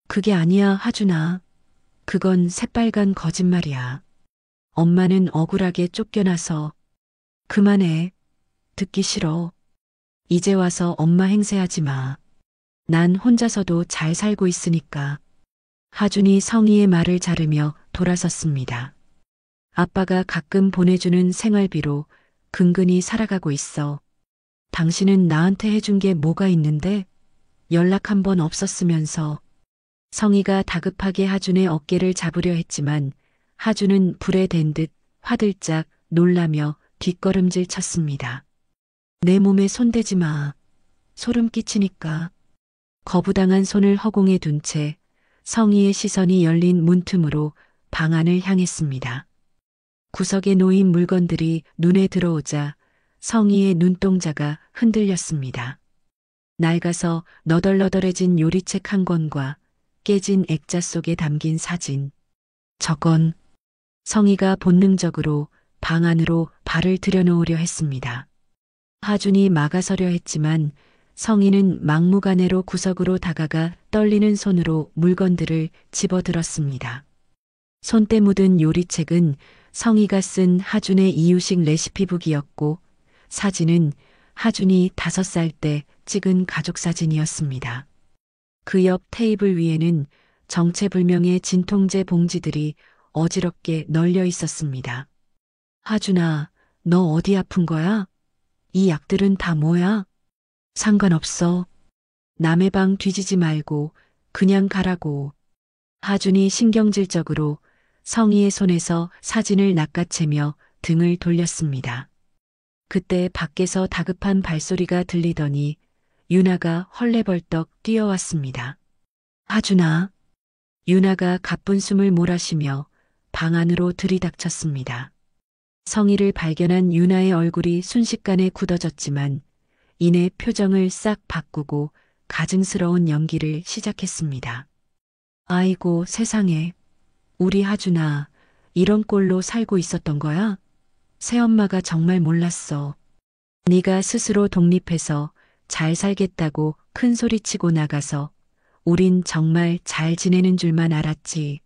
그게 아니야, 하준아. 그건 새빨간 거짓말이야. 엄마는 억울하게 쫓겨나서. 그만해. 듣기 싫어. 이제 와서 엄마 행세하지 마. 난 혼자서도 잘 살고 있으니까. 하준이 성희의 말을 자르며 돌아섰습니다. 아빠가 가끔 보내주는 생활비로 근근히 살아가고 있어. 당신은 나한테 해준 게 뭐가 있는데? 연락 한 번 없었으면서. 성희가 다급하게 하준의 어깨를 잡으려 했지만 하준은 불에 댄 듯 화들짝 놀라며 뒷걸음질 쳤습니다. 내 몸에 손대지 마. 소름 끼치니까. 거부당한 손을 허공에 둔 채 성희의 시선이 열린 문틈으로 방 안을 향했습니다. 구석에 놓인 물건들이 눈에 들어오자 성희의 눈동자가 흔들렸습니다. 낡아서 너덜너덜해진 요리책 한 권과 깨진 액자 속에 담긴 사진. 저건. 성희가 본능적으로 방 안으로 발을 들여놓으려 했습니다. 하준이 막아서려 했지만 성희는 막무가내로 구석으로 다가가 떨리는 손으로 물건들을 집어들었습니다. 손때 묻은 요리책은 성희가 쓴 하준의 이유식 레시피북이었고 사진은 하준이 5살 때 찍은 가족사진이었습니다. 그 옆 테이블 위에는 정체불명의 진통제 봉지들이 어지럽게 널려 있었습니다. 하준아, 너 어디 아픈 거야? 이 약들은 다 뭐야? 상관없어. 남의 방 뒤지지 말고 그냥 가라고. 하준이 신경질적으로 성희의 손에서 사진을 낚아채며 등을 돌렸습니다. 그때 밖에서 다급한 발소리가 들리더니 유나가 헐레벌떡 뛰어왔습니다. 하준아. 유나가 가쁜 숨을 몰아쉬며 방 안으로 들이닥쳤습니다. 성희를 발견한 유나의 얼굴이 순식간에 굳어졌지만 이내 표정을 싹 바꾸고 가증스러운 연기를 시작했습니다. 아이고 세상에. 우리 하준아 이런 꼴로 살고 있었던 거야? 새엄마가 정말 몰랐어. 네가 스스로 독립해서 잘 살겠다고 큰 소리치고 나가서 우린 정말 잘 지내는 줄만 알았지.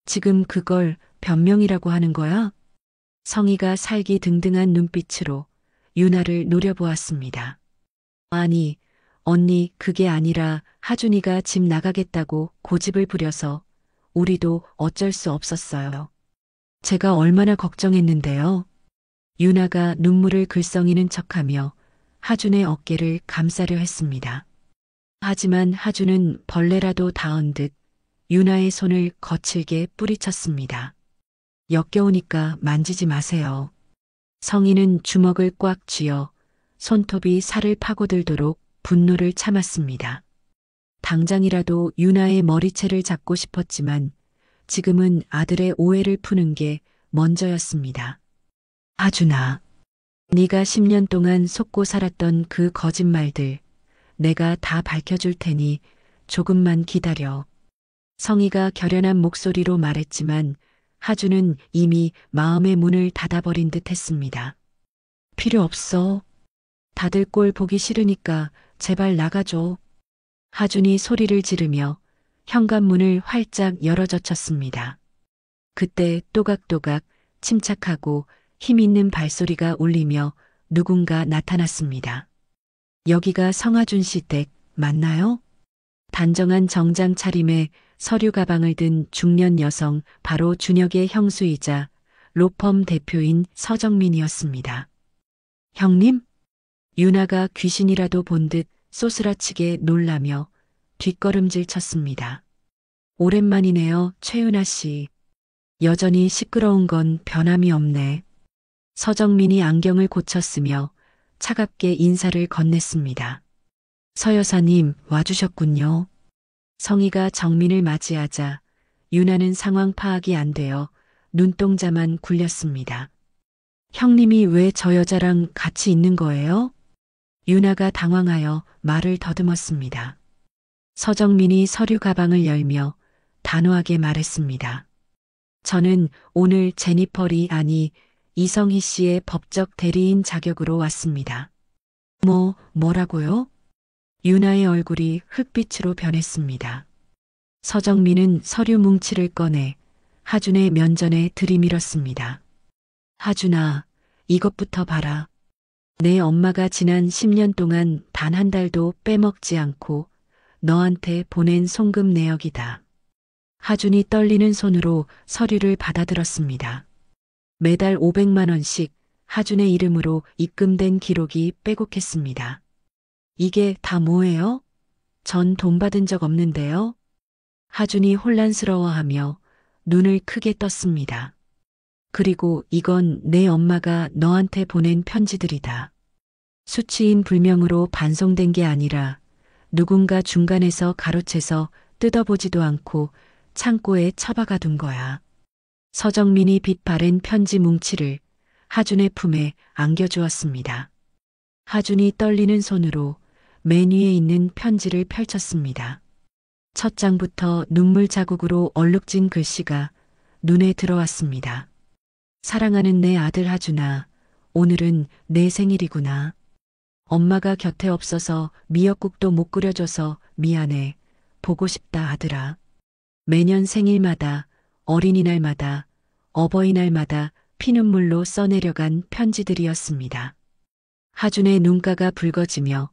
지금 그걸 변명이라고 하는 거야? 성희가 살기 등등한 눈빛으로 유나를 노려보았습니다. 아니, 언니 그게 아니라 하준이가 집 나가겠다고 고집을 부려서 우리도 어쩔 수 없었어요. 제가 얼마나 걱정했는데요. 유나가 눈물을 글썽이는 척하며 하준의 어깨를 감싸려 했습니다. 하지만 하준은 벌레라도 닿은 듯 유나의 손을 거칠게 뿌리쳤습니다. 역겨우니까 만지지 마세요. 성희는 주먹을 꽉 쥐어 손톱이 살을 파고들도록 분노를 참았습니다. 당장이라도 유나의 머리채를 잡고 싶었지만 지금은 아들의 오해를 푸는 게 먼저였습니다. 하준아, 네가 10년 동안 속고 살았던 그 거짓말들 내가 다 밝혀줄 테니 조금만 기다려. 성희가 결연한 목소리로 말했지만 하준은 이미 마음의 문을 닫아버린 듯 했습니다. 필요 없어. 다들 꼴 보기 싫으니까 제발 나가줘. 하준이 소리를 지르며 현관문을 활짝 열어젖혔습니다. 그때 또각또각 침착하고 힘있는 발소리가 울리며 누군가 나타났습니다. 여기가 성하준 씨 댁 맞나요? 단정한 정장 차림에 서류 가방을 든 중년 여성 바로 준혁의 형수이자 로펌 대표인 서정민이었습니다. 형님? 유나가 귀신이라도 본 듯 쏘스라치게 놀라며 뒷걸음질 쳤습니다. 오랜만이네요, 최윤아 씨. 여전히 시끄러운 건 변함이 없네. 서정민이 안경을 고쳤으며 차갑게 인사를 건넸습니다. 서 여사님 와주셨군요. 성희가 정민을 맞이하자 유나는 상황 파악이 안 되어 눈동자만 굴렸습니다. 형님이 왜 저 여자랑 같이 있는 거예요? 유나가 당황하여 말을 더듬었습니다. 서정민이 서류 가방을 열며 단호하게 말했습니다. 저는 오늘 제니펄이 아니 이성희 씨의 법적 대리인 자격으로 왔습니다. 뭐라고요? 유나의 얼굴이 흑빛으로 변했습니다. 서정민은 서류 뭉치를 꺼내 하준의 면전에 들이밀었습니다. 하준아, 이것부터 봐라. 내 엄마가 지난 10년 동안 단 한 달도 빼먹지 않고 너한테 보낸 송금 내역이다. 하준이 떨리는 손으로 서류를 받아들었습니다. 매달 500만 원씩 하준의 이름으로 입금된 기록이 빼곡했습니다. 이게 다 뭐예요? 전 돈 받은 적 없는데요. 하준이 혼란스러워하며 눈을 크게 떴습니다. 그리고 이건 내 엄마가 너한테 보낸 편지들이다. 수치인 불명으로 반송된 게 아니라 누군가 중간에서 가로채서 뜯어보지도 않고 창고에 처박아 둔 거야. 서정민이 빛 바랜 편지 뭉치를 하준의 품에 안겨주었습니다. 하준이 떨리는 손으로 맨 위에 있는 편지를 펼쳤습니다. 첫 장부터 눈물 자국으로 얼룩진 글씨가 눈에 들어왔습니다. 사랑하는 내 아들 하준아, 오늘은 내 생일이구나. 엄마가 곁에 없어서 미역국도 못 끓여줘서 미안해. 보고 싶다 아들아. 매년 생일마다, 어린이날마다, 어버이날마다 피눈물로 써내려간 편지들이었습니다. 하준의 눈가가 붉어지며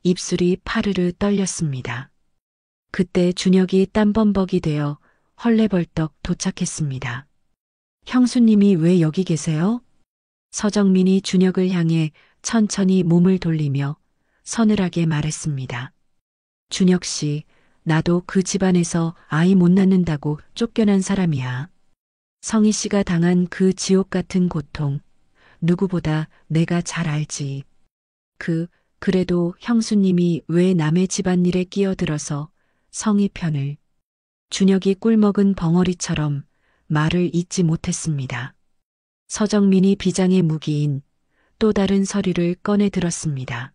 입술이 파르르 떨렸습니다. 그때 준혁이 땀범벅이 되어 헐레벌떡 도착했습니다. 형수님이 왜 여기 계세요? 서정민이 준혁을 향해 천천히 몸을 돌리며 서늘하게 말했습니다. 준혁 씨, 나도 그 집안에서 아이 못 낳는다고 쫓겨난 사람이야. 성희 씨가 당한 그 지옥 같은 고통, 누구보다 내가 잘 알지. 그래도 형수님이 왜 남의 집안일에 끼어들어서 성희 편을. 준혁이 꿀먹은 벙어리처럼 말을 잇지 못했습니다. 서정민이 비장의 무기인 또 다른 서류를 꺼내 들었습니다.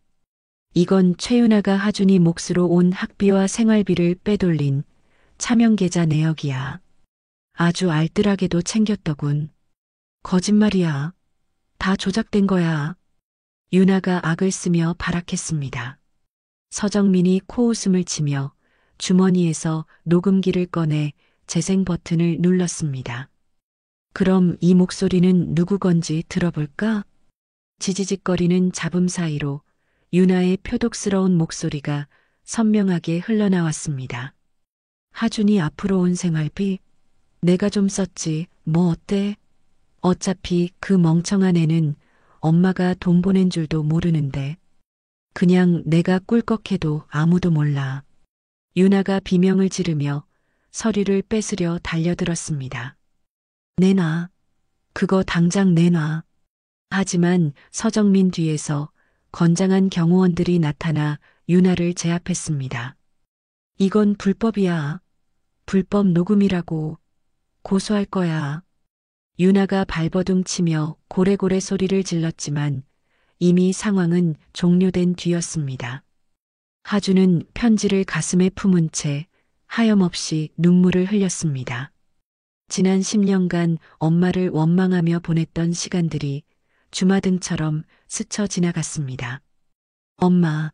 이건 최윤아가 하준이 몫으로 온 학비와 생활비를 빼돌린 차명계좌 내역이야. 아주 알뜰하게도 챙겼더군. 거짓말이야. 다 조작된 거야. 윤아가 악을 쓰며 발악했습니다. 서정민이 코웃음을 치며 주머니에서 녹음기를 꺼내 재생 버튼을 눌렀습니다. 그럼 이 목소리는 누구 건지 들어볼까? 지지직거리는 잡음 사이로 윤아의 표독스러운 목소리가 선명하게 흘러나왔습니다. 하준이 앞으로 온 생활비 내가 좀 썼지 뭐 어때? 어차피 그 멍청한 애는 엄마가 돈 보낸 줄도 모르는데 그냥 내가 꿀꺽해도 아무도 몰라. 윤아가 비명을 지르며 서류를 뺏으려 달려들었습니다. 내놔. 그거 당장 내놔. 하지만 서정민 뒤에서 건장한 경호원들이 나타나 윤아를 제압했습니다. 이건 불법이야. 불법 녹음이라고. 고소할 거야. 윤아가 발버둥 치며 고래고래 소리를 질렀지만 이미 상황은 종료된 뒤였습니다. 하준은 편지를 가슴에 품은 채 하염없이 눈물을 흘렸습니다. 지난 10년간 엄마를 원망하며 보냈던 시간들이 주마등처럼 스쳐 지나갔습니다. 엄마.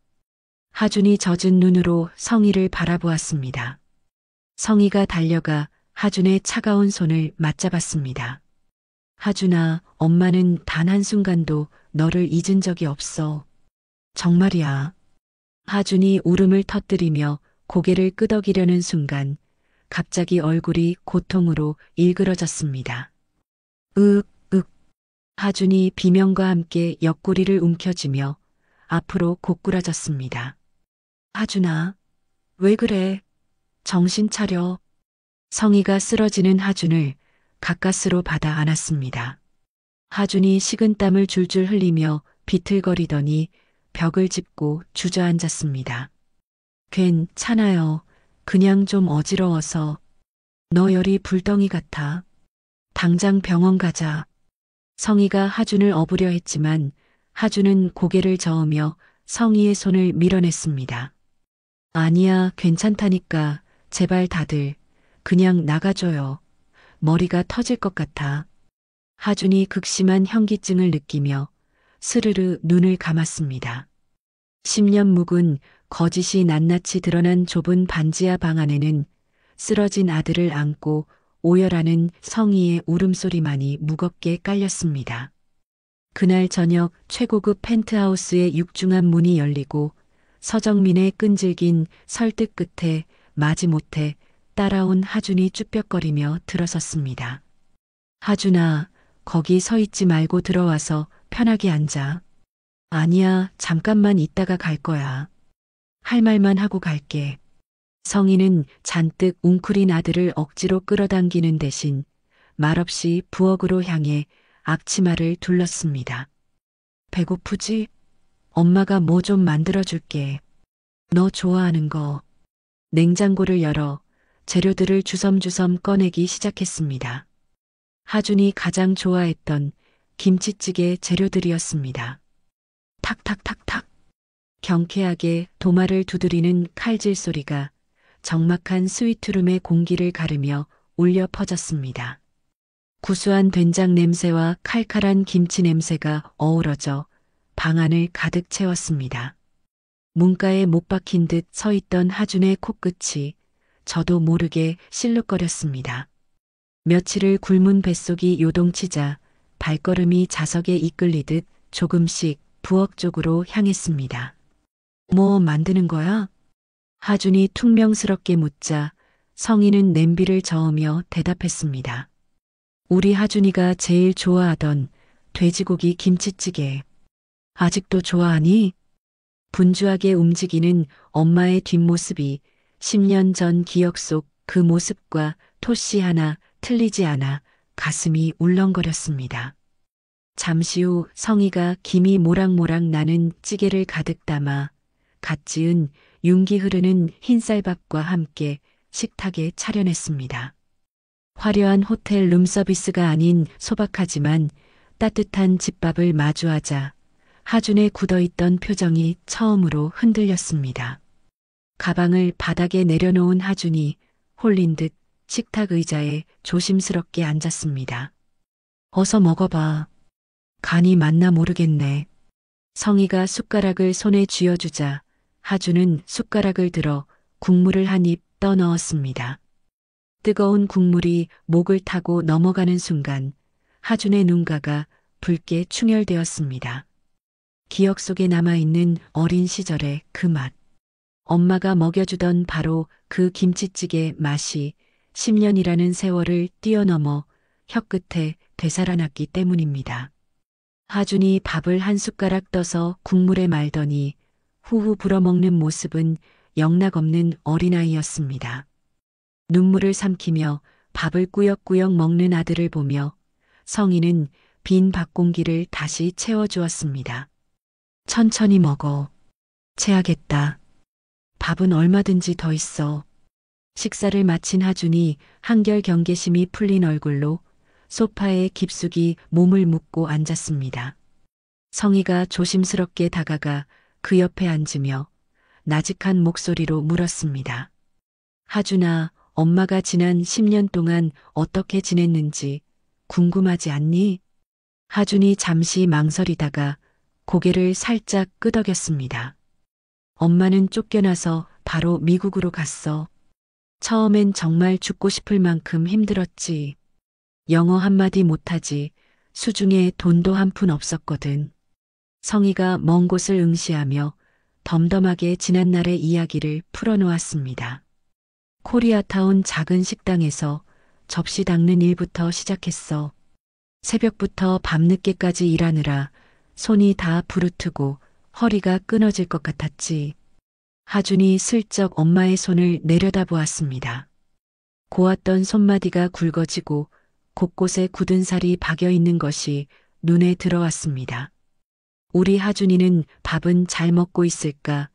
하준이 젖은 눈으로 성희를 바라보았습니다. 성희가 달려가 하준의 차가운 손을 맞잡았습니다. 하준아, 엄마는 단 한순간도 너를 잊은 적이 없어. 정말이야. 하준이 울음을 터뜨리며 고개를 끄덕이려는 순간 갑자기 얼굴이 고통으로 일그러졌습니다. 윽. 하준이 비명과 함께 옆구리를 움켜쥐며 앞으로 고꾸라졌습니다. 하준아, 왜 그래? 정신 차려. 성희가 쓰러지는 하준을 가까스로 받아 안았습니다. 하준이 식은땀을 줄줄 흘리며 비틀거리더니 벽을 짚고 주저앉았습니다. 괜찮아요. 그냥 좀 어지러워서. 너 열이 불덩이 같아. 당장 병원 가자. 성희가 하준을 업으려 했지만 하준은 고개를 저으며 성희의 손을 밀어냈습니다. 아니야, 괜찮다니까. 제발 다들 그냥 나가줘요. 머리가 터질 것 같아. 하준이 극심한 현기증을 느끼며 스르르 눈을 감았습니다. 10년 묵은 거짓이 낱낱이 드러난 좁은 반지하 방 안에는 쓰러진 아들을 안고 오열하는 성희의 울음소리만이 무겁게 깔렸습니다. 그날 저녁 최고급 펜트하우스의 육중한 문이 열리고 서정민의 끈질긴 설득 끝에 마지못해 따라온 하준이 쭈뼛거리며 들어섰습니다. 하준아, 거기 서 있지 말고 들어와서 편하게 앉아. 아니야, 잠깐만 있다가 갈 거야. 할 말만 하고 갈게. 성희는 잔뜩 웅크린 아들을 억지로 끌어당기는 대신 말없이 부엌으로 향해 앞치마를 둘렀습니다. 배고프지? 엄마가 뭐 좀 만들어줄게. 너 좋아하는 거. 냉장고를 열어 재료들을 주섬주섬 꺼내기 시작했습니다. 하준이 가장 좋아했던 김치찌개 재료들이었습니다. 탁탁탁탁. 경쾌하게 도마를 두드리는 칼질 소리가 적막한 스위트룸의 공기를 가르며 울려 퍼졌습니다. 구수한 된장 냄새와 칼칼한 김치 냄새가 어우러져 방 안을 가득 채웠습니다. 문가에 못 박힌 듯 서 있던 하준의 코끝이 저도 모르게 실룩거렸습니다. 며칠을 굶은 뱃속이 요동치자 발걸음이 자석에 이끌리듯 조금씩 부엌 쪽으로 향했습니다. 뭐 만드는 거야? 하준이 퉁명스럽게 묻자 성희는 냄비를 저으며 대답했습니다. 우리 하준이가 제일 좋아하던 돼지고기 김치찌개. 아직도 좋아하니? 분주하게 움직이는 엄마의 뒷모습이 10년 전 기억 속 그 모습과 토씨 하나 틀리지 않아 가슴이 울렁거렸습니다. 잠시 후 성희가 김이 모락모락 나는 찌개를 가득 담아 갓 지은 윤기 흐르는 흰쌀밥과 함께 식탁에 차려냈습니다. 화려한 호텔 룸서비스가 아닌 소박하지만 따뜻한 집밥을 마주하자 하준의 굳어있던 표정이 처음으로 흔들렸습니다. 가방을 바닥에 내려놓은 하준이 홀린 듯 식탁 의자에 조심스럽게 앉았습니다. 어서 먹어봐. 간이 맞나 모르겠네. 성희가 숟가락을 손에 쥐어주자 하준은 숟가락을 들어 국물을 한 입 떠넣었습니다. 뜨거운 국물이 목을 타고 넘어가는 순간 하준의 눈가가 붉게 충혈되었습니다. 기억 속에 남아있는 어린 시절의 그 맛. 엄마가 먹여주던 바로 그 김치찌개 맛이 10년이라는 세월을 뛰어넘어 혀끝에 되살아났기 때문입니다. 하준이 밥을 한 숟가락 떠서 국물에 말더니 후후 불어먹는 모습은 영락없는 어린아이였습니다. 눈물을 삼키며 밥을 꾸역꾸역 먹는 아들을 보며 성희는 빈 밥공기를 다시 채워주었습니다. 천천히 먹어. 체하겠다. 밥은 얼마든지 더 있어. 식사를 마친 하준이 한결 경계심이 풀린 얼굴로 소파에 깊숙이 몸을 묻고 앉았습니다. 성희가 조심스럽게 다가가 그 옆에 앉으며 나직한 목소리로 물었습니다. 하준아, 엄마가 지난 10년 동안 어떻게 지냈는지 궁금하지 않니? 하준이 잠시 망설이다가 고개를 살짝 끄덕였습니다. 엄마는 쫓겨나서 바로 미국으로 갔어. 처음엔 정말 죽고 싶을 만큼 힘들었지. 영어 한마디 못하지. 수중에 돈도 한 푼 없었거든. 성희가 먼 곳을 응시하며 덤덤하게 지난날의 이야기를 풀어놓았습니다. 코리아타운 작은 식당에서 접시 닦는 일부터 시작했어. 새벽부터 밤늦게까지 일하느라 손이 다 부르트고 허리가 끊어질 것 같았지. 하준이 슬쩍 엄마의 손을 내려다보았습니다. 고왔던 손마디가 굵어지고 곳곳에 굳은 살이 박여 있는 것이 눈에 들어왔습니다. 우리 하준이는 밥은 잘 먹고 있을까?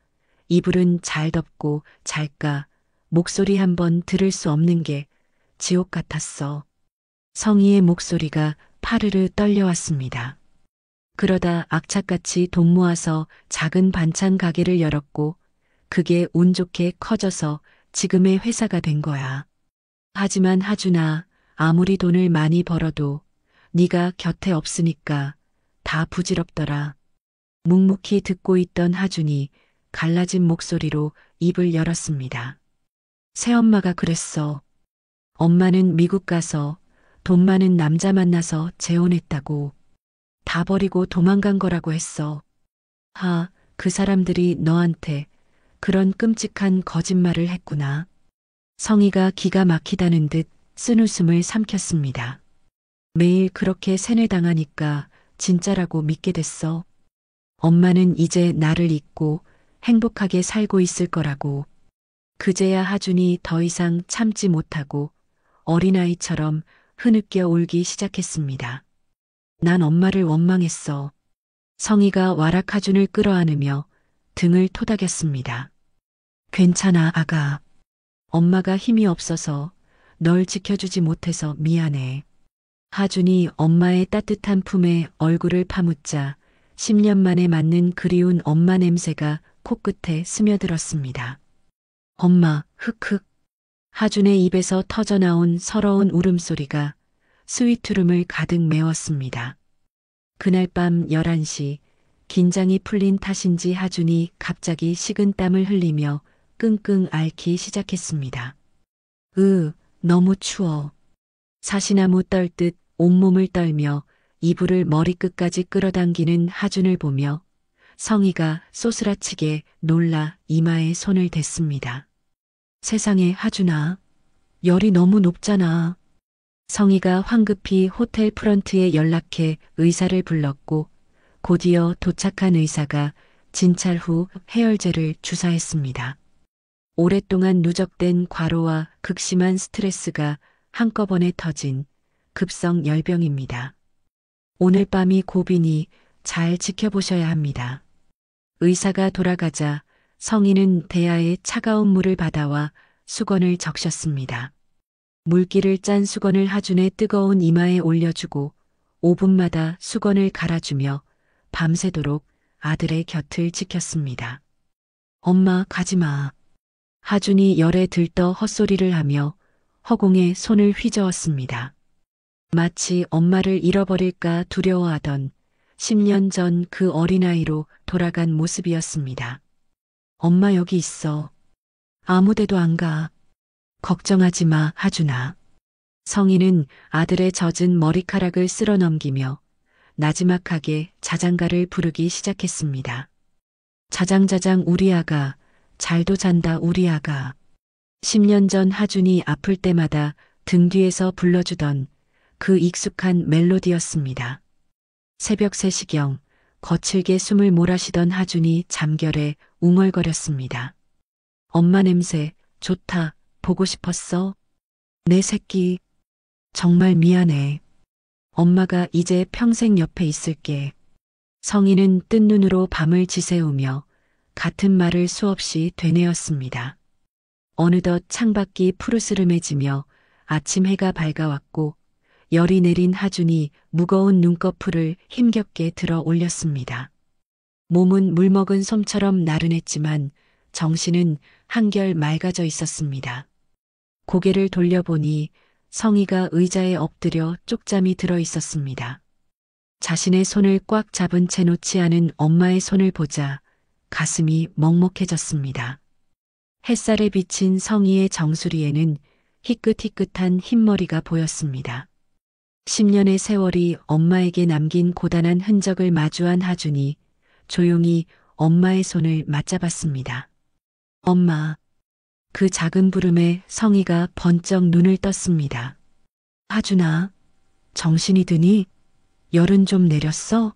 이불은 잘 덮고 잘까? 목소리 한번 들을 수 없는 게 지옥 같았어. 성희의 목소리가 파르르 떨려왔습니다. 그러다 악착같이 돈 모아서 작은 반찬 가게를 열었고 그게 운 좋게 커져서 지금의 회사가 된 거야. 하지만 하준아, 아무리 돈을 많이 벌어도 네가 곁에 없으니까 다 부질없더라. 묵묵히 듣고 있던 하준이 갈라진 목소리로 입을 열었습니다. 새엄마가 그랬어. 엄마는 미국 가서 돈 많은 남자 만나서 재혼했다고. 다 버리고 도망간 거라고 했어. 그 사람들이 너한테 그런 끔찍한 거짓말을 했구나. 성희가 기가 막히다는 듯 쓴웃음을 삼켰습니다. 매일 그렇게 세뇌당하니까 진짜라고 믿게 됐어. 엄마는 이제 나를 잊고 행복하게 살고 있을 거라고. 그제야 하준이 더 이상 참지 못하고 어린아이처럼 흐느껴 울기 시작했습니다. 난 엄마를 원망했어. 성희가 와락 하준을 끌어안으며 등을 토닥였습니다. 괜찮아, 아가. 엄마가 힘이 없어서 널 지켜주지 못해서 미안해. 하준이 엄마의 따뜻한 품에 얼굴을 파묻자 10년 만에 맞는 그리운 엄마 냄새가 코끝에 스며들었습니다. 엄마, 흑흑. 하준의 입에서 터져나온 서러운 울음소리가 스위트룸을 가득 메웠습니다. 그날 밤 11시 긴장이 풀린 탓인지 하준이 갑자기 식은땀을 흘리며 끙끙 앓기 시작했습니다. 너무 추워. 사시나무 떨듯 온몸을 떨며 이불을 머리끝까지 끌어당기는 하준을 보며 성희가 쏘스라치게 놀라 이마에 손을 댔습니다. 세상에, 하준아. 열이 너무 높잖아. 성희가 황급히 호텔 프런트에 연락해 의사를 불렀고 곧이어 도착한 의사가 진찰 후 해열제를 주사했습니다. 오랫동안 누적된 과로와 극심한 스트레스가 한꺼번에 터진 급성 열병입니다. 오늘 밤이 고비니 잘 지켜보셔야 합니다. 의사가 돌아가자 성인은 대야에 차가운 물을 받아와 수건을 적셨습니다. 물기를 짠 수건을 하준의 뜨거운 이마에 올려주고 5분마다 수건을 갈아주며 밤새도록 아들의 곁을 지켰습니다. 엄마 가지마. 하준이 열에 들떠 헛소리를 하며 허공에 손을 휘저었습니다. 마치 엄마를 잃어버릴까 두려워하던 10년 전 그 어린아이로 돌아간 모습이었습니다. 엄마 여기 있어. 아무데도 안 가. 걱정하지 마, 하준아. 성인은 아들의 젖은 머리카락을 쓸어 넘기며 나지막하게 자장가를 부르기 시작했습니다. 자장자장 우리 아가, 잘도 잔다 우리 아가. 10년 전 하준이 아플 때마다 등 뒤에서 불러주던 그 익숙한 멜로디였습니다. 새벽 3시경 거칠게 숨을 몰아쉬던 하준이 잠결에 웅얼거렸습니다. 엄마 냄새 좋다. 보고 싶었어. 내 새끼. 정말 미안해. 엄마가 이제 평생 옆에 있을게. 성인은 뜬 눈으로 밤을 지새우며 같은 말을 수없이 되뇌었습니다. 어느덧 창밖이 푸르스름해지며 아침 해가 밝아왔고 열이 내린 하준이 무거운 눈꺼풀을 힘겹게 들어 올렸습니다. 몸은 물먹은 솜처럼 나른했지만 정신은 한결 맑아져 있었습니다. 고개를 돌려보니 성희가 의자에 엎드려 쪽잠이 들어 있었습니다. 자신의 손을 꽉 잡은 채 놓지 않은 엄마의 손을 보자 가슴이 먹먹해졌습니다. 햇살에 비친 성희의 정수리에는 희끗희끗한 흰머리가 보였습니다. 10년의 세월이 엄마에게 남긴 고단한 흔적을 마주한 하준이 조용히 엄마의 손을 맞잡았습니다. 엄마. 그 작은 부름에 성희가 번쩍 눈을 떴습니다. 하준아, 정신이 드니? 열은 좀 내렸어?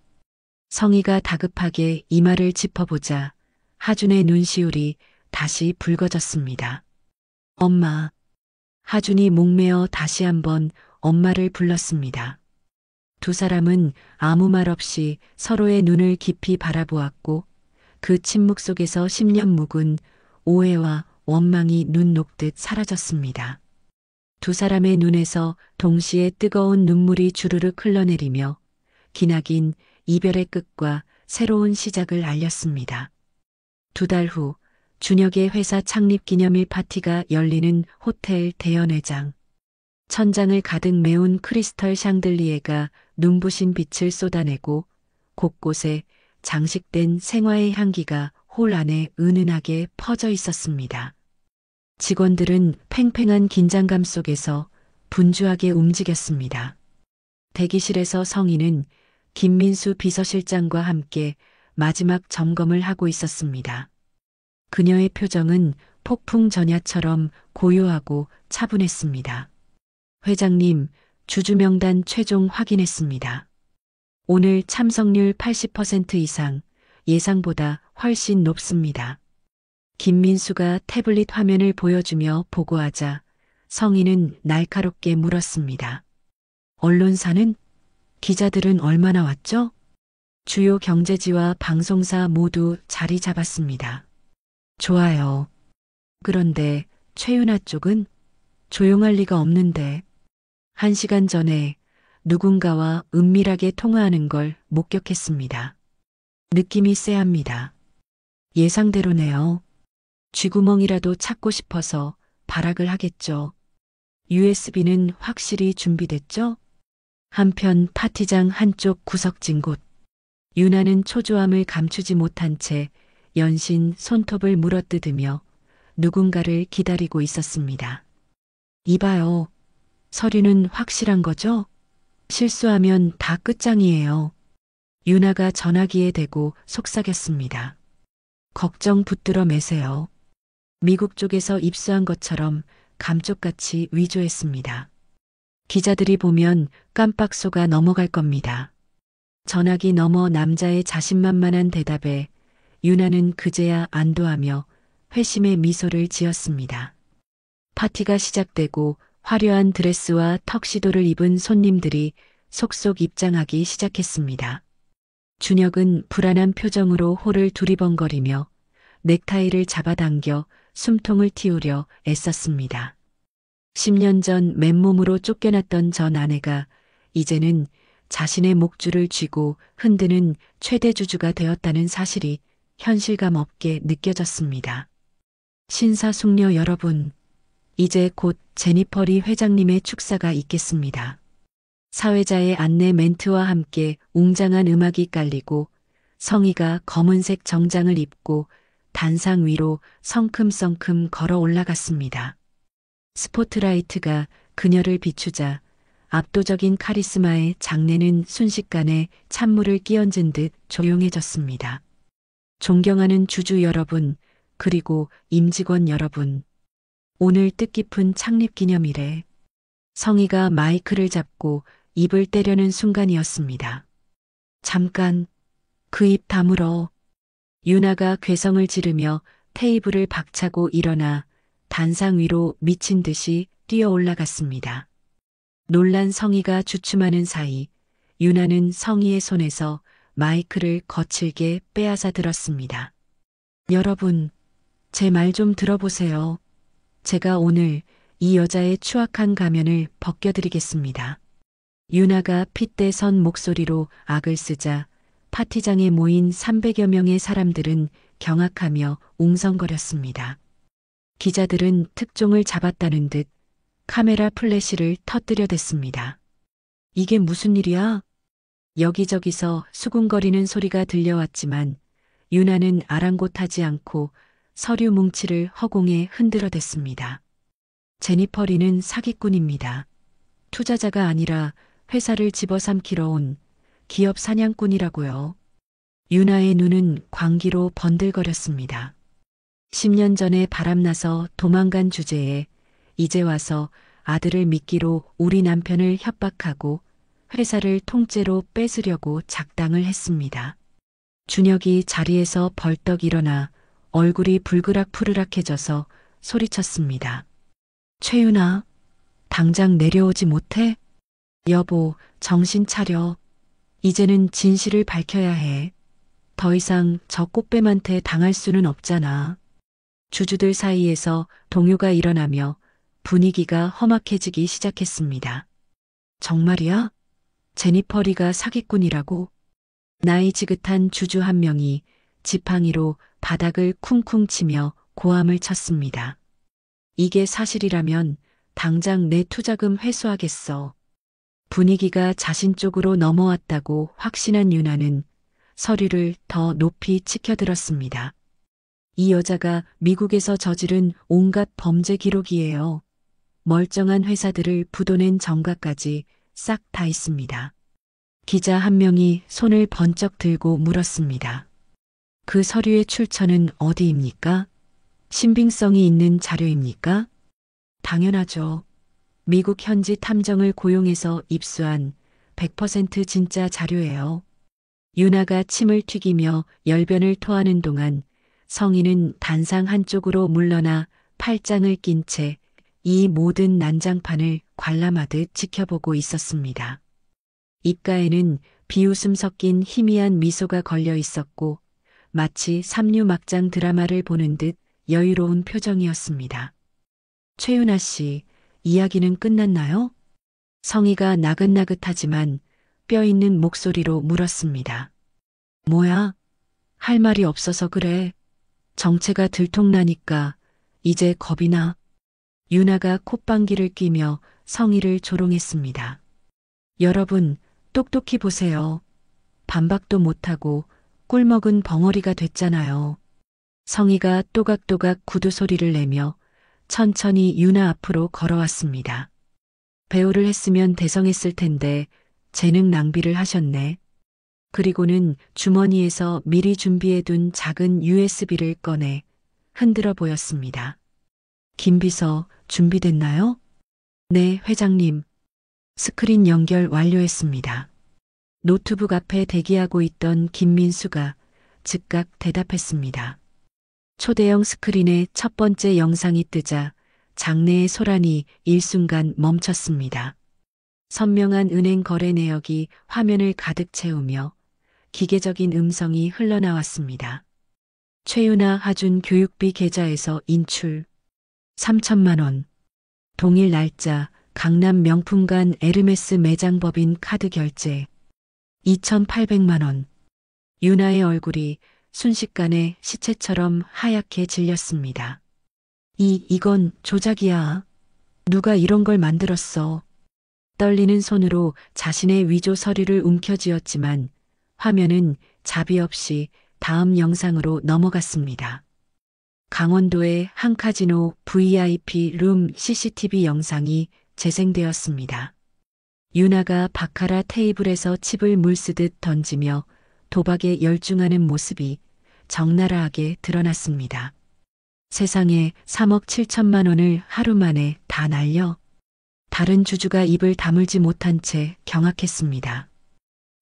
성희가 다급하게 이마를 짚어보자 하준의 눈시울이 다시 붉어졌습니다. 엄마. 하준이 목매어 다시 한번 엄마를 불렀습니다. 두 사람은 아무 말 없이 서로의 눈을 깊이 바라보았고 그 침묵 속에서 10년 묵은 오해와 원망이 눈 녹듯 사라졌습니다. 두 사람의 눈에서 동시에 뜨거운 눈물이 주르륵 흘러내리며 기나긴 이별의 끝과 새로운 시작을 알렸습니다. 2달 후 준혁의 회사 창립 기념일 파티가 열리는 호텔 대연회장. 천장을 가득 메운 크리스털 샹들리에가 눈부신 빛을 쏟아내고 곳곳에 장식된 생화의 향기가 홀 안에 은은하게 퍼져 있었습니다. 직원들은 팽팽한 긴장감 속에서 분주하게 움직였습니다. 대기실에서 성희는 김민수 비서실장과 함께 마지막 점검을 하고 있었습니다. 그녀의 표정은 폭풍 전야처럼 고요하고 차분했습니다. 회장님, 주주명단 최종 확인했습니다. 오늘 참석률 80% 이상, 예상보다 훨씬 높습니다. 김민수가 태블릿 화면을 보여주며 보고하자 성희는 날카롭게 물었습니다. 언론사는? 기자들은 얼마나 왔죠? 주요 경제지와 방송사 모두 자리 잡았습니다. 좋아요. 그런데 최윤아 쪽은? 조용할 리가 없는데. 1시간 전에 누군가와 은밀하게 통화하는 걸 목격했습니다. 느낌이 쎄합니다. 예상대로네요. 쥐구멍이라도 찾고 싶어서 발악을 하겠죠. USB는 확실히 준비됐죠? 한편 파티장 한쪽 구석진 곳. 유나는 초조함을 감추지 못한 채 연신 손톱을 물어뜯으며 누군가를 기다리고 있었습니다. 이봐요. 서류는 확실한 거죠? 실수하면 다 끝장이에요. 유나가 전화기에 대고 속삭였습니다. 걱정 붙들어 매세요. 미국 쪽에서 입수한 것처럼 감쪽같이 위조했습니다. 기자들이 보면 깜빡 속아 넘어갈 겁니다. 전화기 너머 남자의 자신만만한 대답에 유나는 그제야 안도하며 회심의 미소를 지었습니다. 파티가 시작되고 화려한 드레스와 턱시도를 입은 손님들이 속속 입장하기 시작했습니다. 준혁은 불안한 표정으로 홀을 두리번거리며 넥타이를 잡아당겨 숨통을 틔우려 애썼습니다. 10년 전 맨몸으로 쫓겨났던 전 아내가 이제는 자신의 목줄을 쥐고 흔드는 최대 주주가 되었다는 사실이 현실감 없게 느껴졌습니다. 신사숙녀 여러분, 이제 곧 제니퍼리 회장님의 축사가 있겠습니다. 사회자의 안내 멘트와 함께 웅장한 음악이 깔리고 성희가 검은색 정장을 입고 단상 위로 성큼성큼 걸어 올라갔습니다. 스포트라이트가 그녀를 비추자 압도적인 카리스마의 장내는 순식간에 찬물을 끼얹은 듯 조용해졌습니다. 존경하는 주주 여러분, 그리고 임직원 여러분. 오늘 뜻깊은 창립기념일에 성희가 마이크를 잡고 입을 떼려는 순간이었습니다. 잠깐, 그 입 다물어. 유나가 괴성을 지르며 테이블을 박차고 일어나 단상 위로 미친 듯이 뛰어 올라갔습니다. 놀란 성희가 주춤하는 사이 유나는 성희의 손에서 마이크를 거칠게 빼앗아 들었습니다. 여러분, 제 말 좀 들어보세요. 제가 오늘 이 여자의 추악한 가면을 벗겨드리겠습니다. 유나가 핏대 선 목소리로 악을 쓰자 파티장에 모인 300여 명의 사람들은 경악하며 웅성거렸습니다. 기자들은 특종을 잡았다는 듯 카메라 플래시를 터뜨려 댔습니다. 이게 무슨 일이야? 여기저기서 수군거리는 소리가 들려왔지만 유나는 아랑곳하지 않고 서류 뭉치를 허공에 흔들어 댔습니다. 제니퍼리는 사기꾼입니다. 투자자가 아니라 회사를 집어삼키러 온 기업 사냥꾼이라고요. 유나의 눈은 광기로 번들거렸습니다. 10년 전에 바람나서 도망간 주제에 이제 와서 아들을 미끼로 우리 남편을 협박하고 회사를 통째로 뺏으려고 작당을 했습니다. 준혁이 자리에서 벌떡 일어나 얼굴이 불그락푸르락해져서 소리쳤습니다. 최윤아, 당장 내려오지 못해? 여보, 정신 차려. 이제는 진실을 밝혀야 해. 더 이상 저 꽃뱀한테 당할 수는 없잖아. 주주들 사이에서 동요가 일어나며 분위기가 험악해지기 시작했습니다. 정말이야? 제니퍼리가 사기꾼이라고? 나이 지긋한 주주 한 명이 지팡이로 바닥을 쿵쿵 치며 고함을 쳤습니다. 이게 사실이라면 당장 내 투자금 회수하겠어. 분위기가 자신 쪽으로 넘어왔다고 확신한 유나는 서류를 더 높이 치켜들었습니다. 이 여자가 미국에서 저지른 온갖 범죄 기록이에요. 멀쩡한 회사들을 부도낸 정가까지 싹 다 있습니다. 기자 한 명이 손을 번쩍 들고 물었습니다. 그 서류의 출처는 어디입니까? 신빙성이 있는 자료입니까? 당연하죠. 미국 현지 탐정을 고용해서 입수한 100% 진짜 자료예요. 유나가 침을 튀기며 열변을 토하는 동안 성희는 단상 한쪽으로 물러나 팔짱을 낀 채 이 모든 난장판을 관람하듯 지켜보고 있었습니다. 입가에는 비웃음 섞인 희미한 미소가 걸려 있었고 마치 삼류 막장 드라마를 보는 듯 여유로운 표정이었습니다. 최윤아 씨, 이야기는 끝났나요? 성희가 나긋나긋하지만 뼈 있는 목소리로 물었습니다. 뭐야? 할 말이 없어서 그래. 정체가 들통나니까 이제 겁이 나. 유나가 콧방귀를 뀌며 성희를 조롱했습니다. 여러분, 똑똑히 보세요. 반박도 못하고 꿀먹은 벙어리가 됐잖아요. 성희가 또각또각 구두 소리를 내며 천천히 유나 앞으로 걸어왔습니다. 배우를 했으면 대성했을 텐데 재능 낭비를 하셨네. 그리고는 주머니에서 미리 준비해둔 작은 USB를 꺼내 흔들어 보였습니다. 김 비서 준비됐나요? 네, 회장님. 스크린 연결 완료했습니다. 노트북 앞에 대기하고 있던 김민수가 즉각 대답했습니다. 초대형 스크린에 첫 번째 영상이 뜨자 장내의 소란이 일순간 멈췄습니다. 선명한 은행 거래 내역이 화면을 가득 채우며 기계적인 음성이 흘러나왔습니다. 최윤아 하준 교육비 계좌에서 인출 3천만 원. 동일 날짜 강남 명품관 에르메스 매장법인 카드 결제 2,800만 원. 윤아의 얼굴이 순식간에 시체처럼 하얗게 질렸습니다. 이건 조작이야. 누가 이런 걸 만들었어. 떨리는 손으로 자신의 위조 서류를 움켜쥐었지만 화면은 자비 없이 다음 영상으로 넘어갔습니다. 강원도의 한 카지노 VIP 룸 CCTV 영상이 재생되었습니다. 윤아가 바카라 테이블에서 칩을 물쓰듯 던지며 도박에 열중하는 모습이 적나라하게 드러났습니다. 세상에 3억 7천만 원을 하루 만에 다 날려? 다른 주주가 입을 다물지 못한 채 경악했습니다.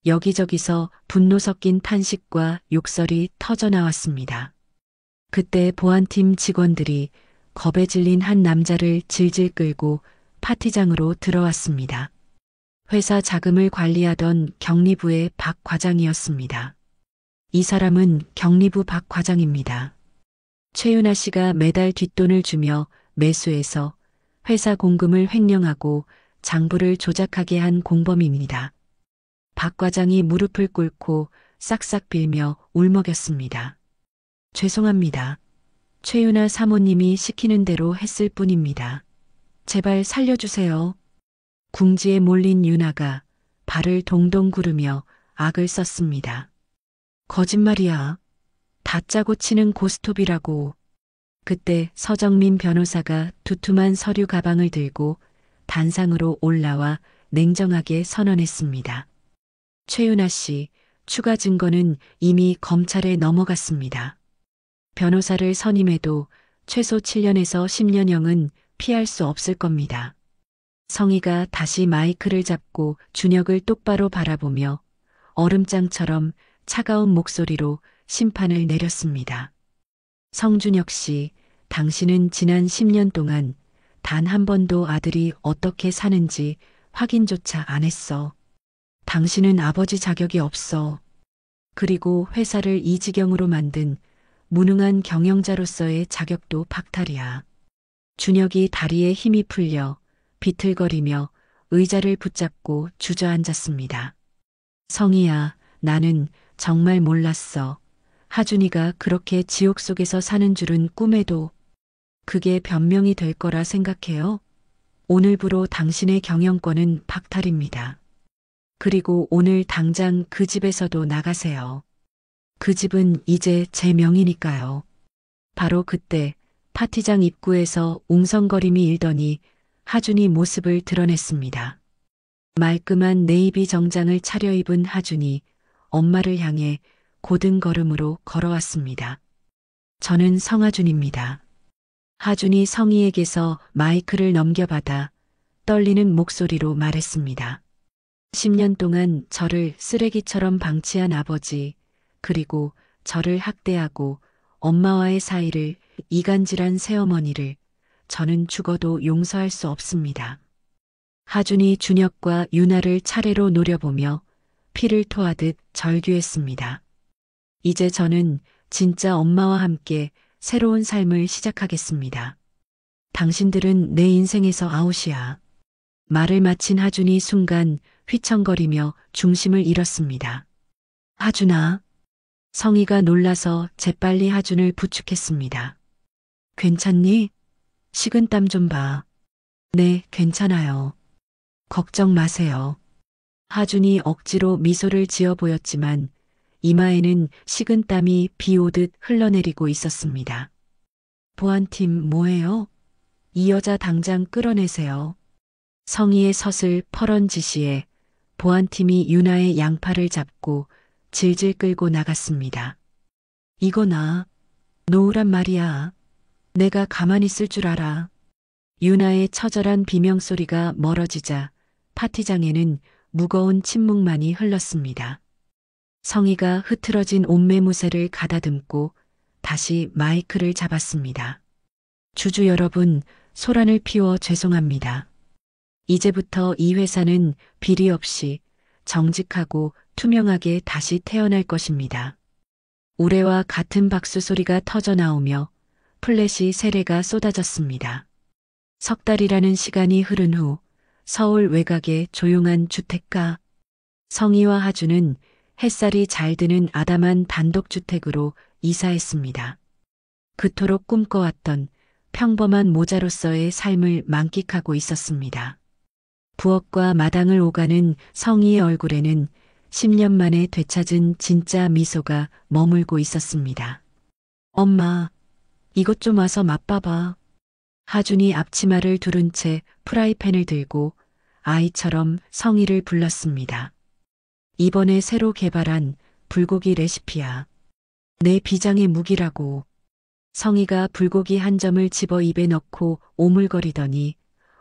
여기저기서 분노 섞인 탄식과 욕설이 터져나왔습니다. 그때 보안팀 직원들이 겁에 질린 한 남자를 질질 끌고 파티장으로 들어왔습니다. 회사 자금을 관리하던 경리부의 박 과장이었습니다. 이 사람은 경리부 박 과장입니다. 최윤아 씨가 매달 뒷돈을 주며 매수해서 회사 공금을 횡령하고 장부를 조작하게 한 공범입니다. 박 과장이 무릎을 꿇고 싹싹 빌며 울먹였습니다. 죄송합니다. 최윤아 사모님이 시키는 대로 했을 뿐입니다. 제발 살려주세요. 궁지에 몰린 윤아가 발을 동동 구르며 악을 썼습니다. 거짓말이야. 다짜고 치는 고스톱이라고. 그때 서정민 변호사가 두툼한 서류 가방을 들고 단상으로 올라와 냉정하게 선언했습니다. 최윤아 씨, 추가 증거는 이미 검찰에 넘어갔습니다. 변호사를 선임해도 최소 7년에서 10년형은 피할 수 없을 겁니다. 성희가 다시 마이크를 잡고 준혁을 똑바로 바라보며 얼음장처럼 차가운 목소리로 심판을 내렸습니다. 성준혁 씨, 당신은 지난 10년 동안 단 한 번도 아들이 어떻게 사는지 확인조차 안 했어. 당신은 아버지 자격이 없어. 그리고 회사를 이 지경으로 만든 무능한 경영자로서의 자격도 박탈이야. 준혁이 다리에 힘이 풀려 비틀거리며 의자를 붙잡고 주저앉았습니다. 성희야, 나는 정말 몰랐어. 하준이가 그렇게 지옥 속에서 사는 줄은 꿈에도. 그게 변명이 될 거라 생각해요? 오늘부로 당신의 경영권은 박탈입니다. 그리고 오늘 당장 그 집에서도 나가세요. 그 집은 이제 제 명이니까요. 바로 그때 파티장 입구에서 웅성거림이 일더니 하준이 모습을 드러냈습니다. 말끔한 네이비 정장을 차려입은 하준이 엄마를 향해 고든 걸음으로 걸어왔습니다. 저는 성하준입니다. 하준이 성희에게서 마이크를 넘겨받아 떨리는 목소리로 말했습니다. 10년 동안 저를 쓰레기처럼 방치한 아버지, 그리고 저를 학대하고 엄마와의 사이를 이간질한 새어머니를 저는 죽어도 용서할 수 없습니다. 하준이 준혁과 윤아를 차례로 노려보며 피를 토하듯 절규했습니다. 이제 저는 진짜 엄마와 함께 새로운 삶을 시작하겠습니다. 당신들은 내 인생에서 아웃이야. 말을 마친 하준이 순간 휘청거리며 중심을 잃었습니다. 하준아. 성희가 놀라서 재빨리 하준을 부축했습니다. 괜찮니? 식은땀 좀 봐. 네, 괜찮아요. 걱정 마세요. 하준이 억지로 미소를 지어 보였지만 이마에는 식은땀이 비 오듯 흘러내리고 있었습니다. 보안팀 뭐해요? 이 여자 당장 끌어내세요. 성희의 서슬 퍼런 지시에 보안팀이 윤아의 양팔을 잡고 질질 끌고 나갔습니다. 이거나 놓으란 말이야. 내가 가만히 있을 줄 알아. 윤아의 처절한 비명소리가 멀어지자 파티장에는 무거운 침묵만이 흘렀습니다. 성희가 흐트러진 옷매무새를 가다듬고 다시 마이크를 잡았습니다. 주주 여러분, 소란을 피워 죄송합니다. 이제부터 이 회사는 비리 없이 정직하고 투명하게 다시 태어날 것입니다. 우레와 같은 박수 소리가 터져 나오며 플래시 세례가 쏟아졌습니다. 석 달이라는 시간이 흐른 후 서울 외곽의 조용한 주택가. 성희와 하주는 햇살이 잘 드는 아담한 단독주택으로 이사했습니다. 그토록 꿈꿔왔던 평범한 모자로서의 삶을 만끽하고 있었습니다. 부엌과 마당을 오가는 성희의 얼굴에는 10년 만에 되찾은 진짜 미소가 머물고 있었습니다. 엄마, 이것 좀 와서 맛봐봐. 하준이 앞치마를 두른 채 프라이팬을 들고 아이처럼 성희를 불렀습니다. 이번에 새로 개발한 불고기 레시피야. 내 비장의 무기라고. 성희가 불고기 한 점을 집어 입에 넣고 오물거리더니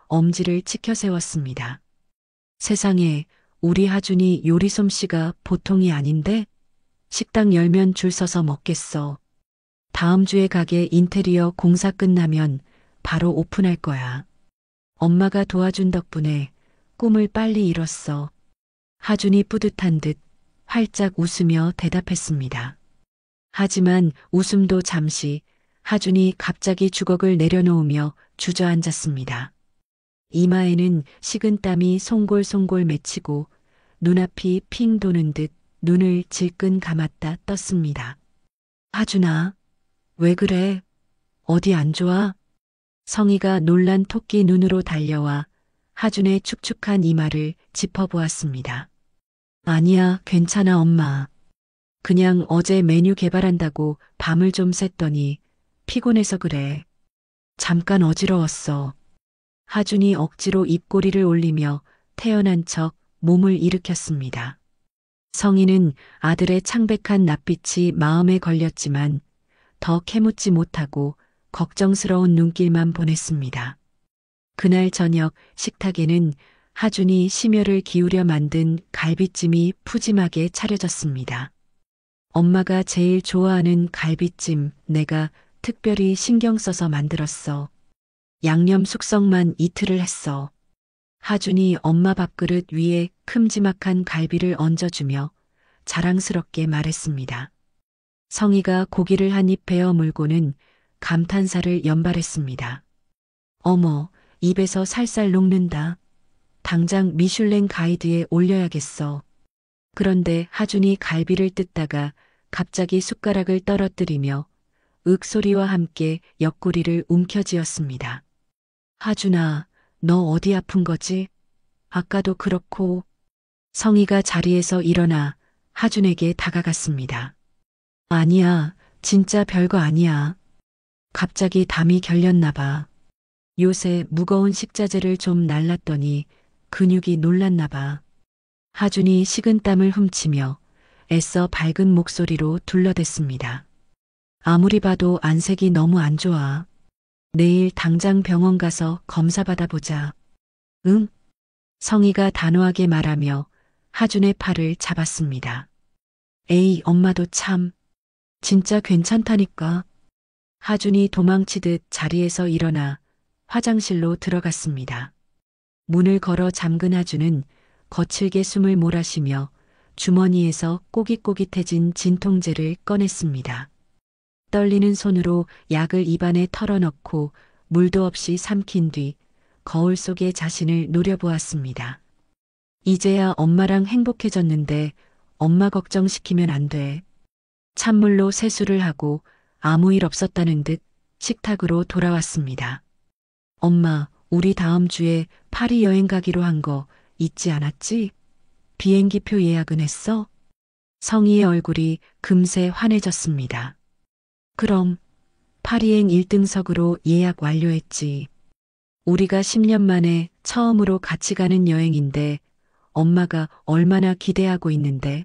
엄지를 치켜 세웠습니다. 세상에, 우리 하준이 요리 솜씨가 보통이 아닌데? 식당 열면 줄 서서 먹겠어. 다음 주에 가게 인테리어 공사 끝나면 바로 오픈할 거야. 엄마가 도와준 덕분에 꿈을 빨리 이뤘어. 하준이 뿌듯한 듯 활짝 웃으며 대답했습니다. 하지만 웃음도 잠시 하준이 갑자기 주걱을 내려놓으며 주저앉았습니다. 이마에는 식은땀이 송골송골 맺히고 눈앞이 핑 도는 듯 눈을 질끈 감았다 떴습니다. 하준아, 왜 그래? 어디 안 좋아? 성희가 놀란 토끼 눈으로 달려와 하준의 축축한 이마를 짚어보았습니다. 아니야, 괜찮아, 엄마. 그냥 어제 메뉴 개발한다고 밤을 좀 샜더니 피곤해서 그래. 잠깐 어지러웠어. 하준이 억지로 입꼬리를 올리며 태연한 척 몸을 일으켰습니다. 성희는 아들의 창백한 낯빛이 마음에 걸렸지만 더 캐묻지 못하고 걱정스러운 눈길만 보냈습니다. 그날 저녁 식탁에는 하준이 심혈을 기울여 만든 갈비찜이 푸짐하게 차려졌습니다. 엄마가 제일 좋아하는 갈비찜 내가 특별히 신경 써서 만들었어. 양념 숙성만 이틀을 했어. 하준이 엄마 밥그릇 위에 큼지막한 갈비를 얹어주며 자랑스럽게 말했습니다. 성희가 고기를 한 입 베어 물고는 감탄사를 연발했습니다. 어머, 입에서 살살 녹는다. 당장 미슐랭 가이드에 올려야겠어. 그런데 하준이 갈비를 뜯다가 갑자기 숟가락을 떨어뜨리며 윽 소리와 함께 옆구리를 움켜쥐었습니다. 하준아, 너 어디 아픈 거지? 아까도 그렇고. 성희가 자리에서 일어나 하준에게 다가갔습니다. 아니야, 진짜 별거 아니야. 갑자기 담이 결렸나 봐. 요새 무거운 식자재를 좀 날랐더니 근육이 놀랐나 봐. 하준이 식은땀을 훔치며 애써 밝은 목소리로 둘러댔습니다. 아무리 봐도 안색이 너무 안 좋아. 내일 당장 병원 가서 검사 받아보자. 응? 성희가 단호하게 말하며 하준의 팔을 잡았습니다. 에이, 엄마도 참. 진짜 괜찮다니까. 하준이 도망치듯 자리에서 일어나 화장실로 들어갔습니다. 문을 걸어 잠근 하준은 거칠게 숨을 몰아쉬며 주머니에서 꼬깃꼬깃해진 진통제를 꺼냈습니다. 떨리는 손으로 약을 입안에 털어넣고 물도 없이 삼킨 뒤 거울 속의 자신을 노려보았습니다. 이제야 엄마랑 행복해졌는데 엄마 걱정시키면 안 돼. 찬물로 세수를 하고 아무 일 없었다는 듯 식탁으로 돌아왔습니다. 엄마, 우리 다음 주에 파리 여행 가기로 한 거 잊지 않았지? 비행기표 예약은 했어? 성희의 얼굴이 금세 환해졌습니다. 그럼 파리행 1등석으로 예약 완료했지. 우리가 10년 만에 처음으로 같이 가는 여행인데 엄마가 얼마나 기대하고 있는데.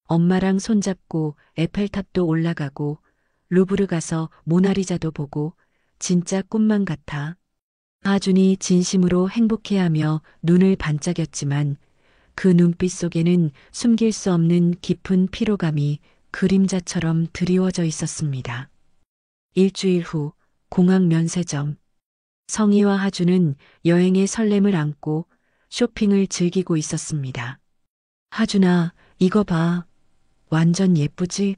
엄마랑 손잡고 에펠탑도 올라가고 루브르 가서 모나리자도 보고 진짜 꿈만 같아. 하준이 진심으로 행복해하며 눈을 반짝였지만 그 눈빛 속에는 숨길 수 없는 깊은 피로감이 그림자처럼 드리워져 있었습니다. 일주일 후 공항 면세점. 성희와 하준은 여행의 설렘을 안고 쇼핑을 즐기고 있었습니다. 하준아, 이거 봐. 완전 예쁘지?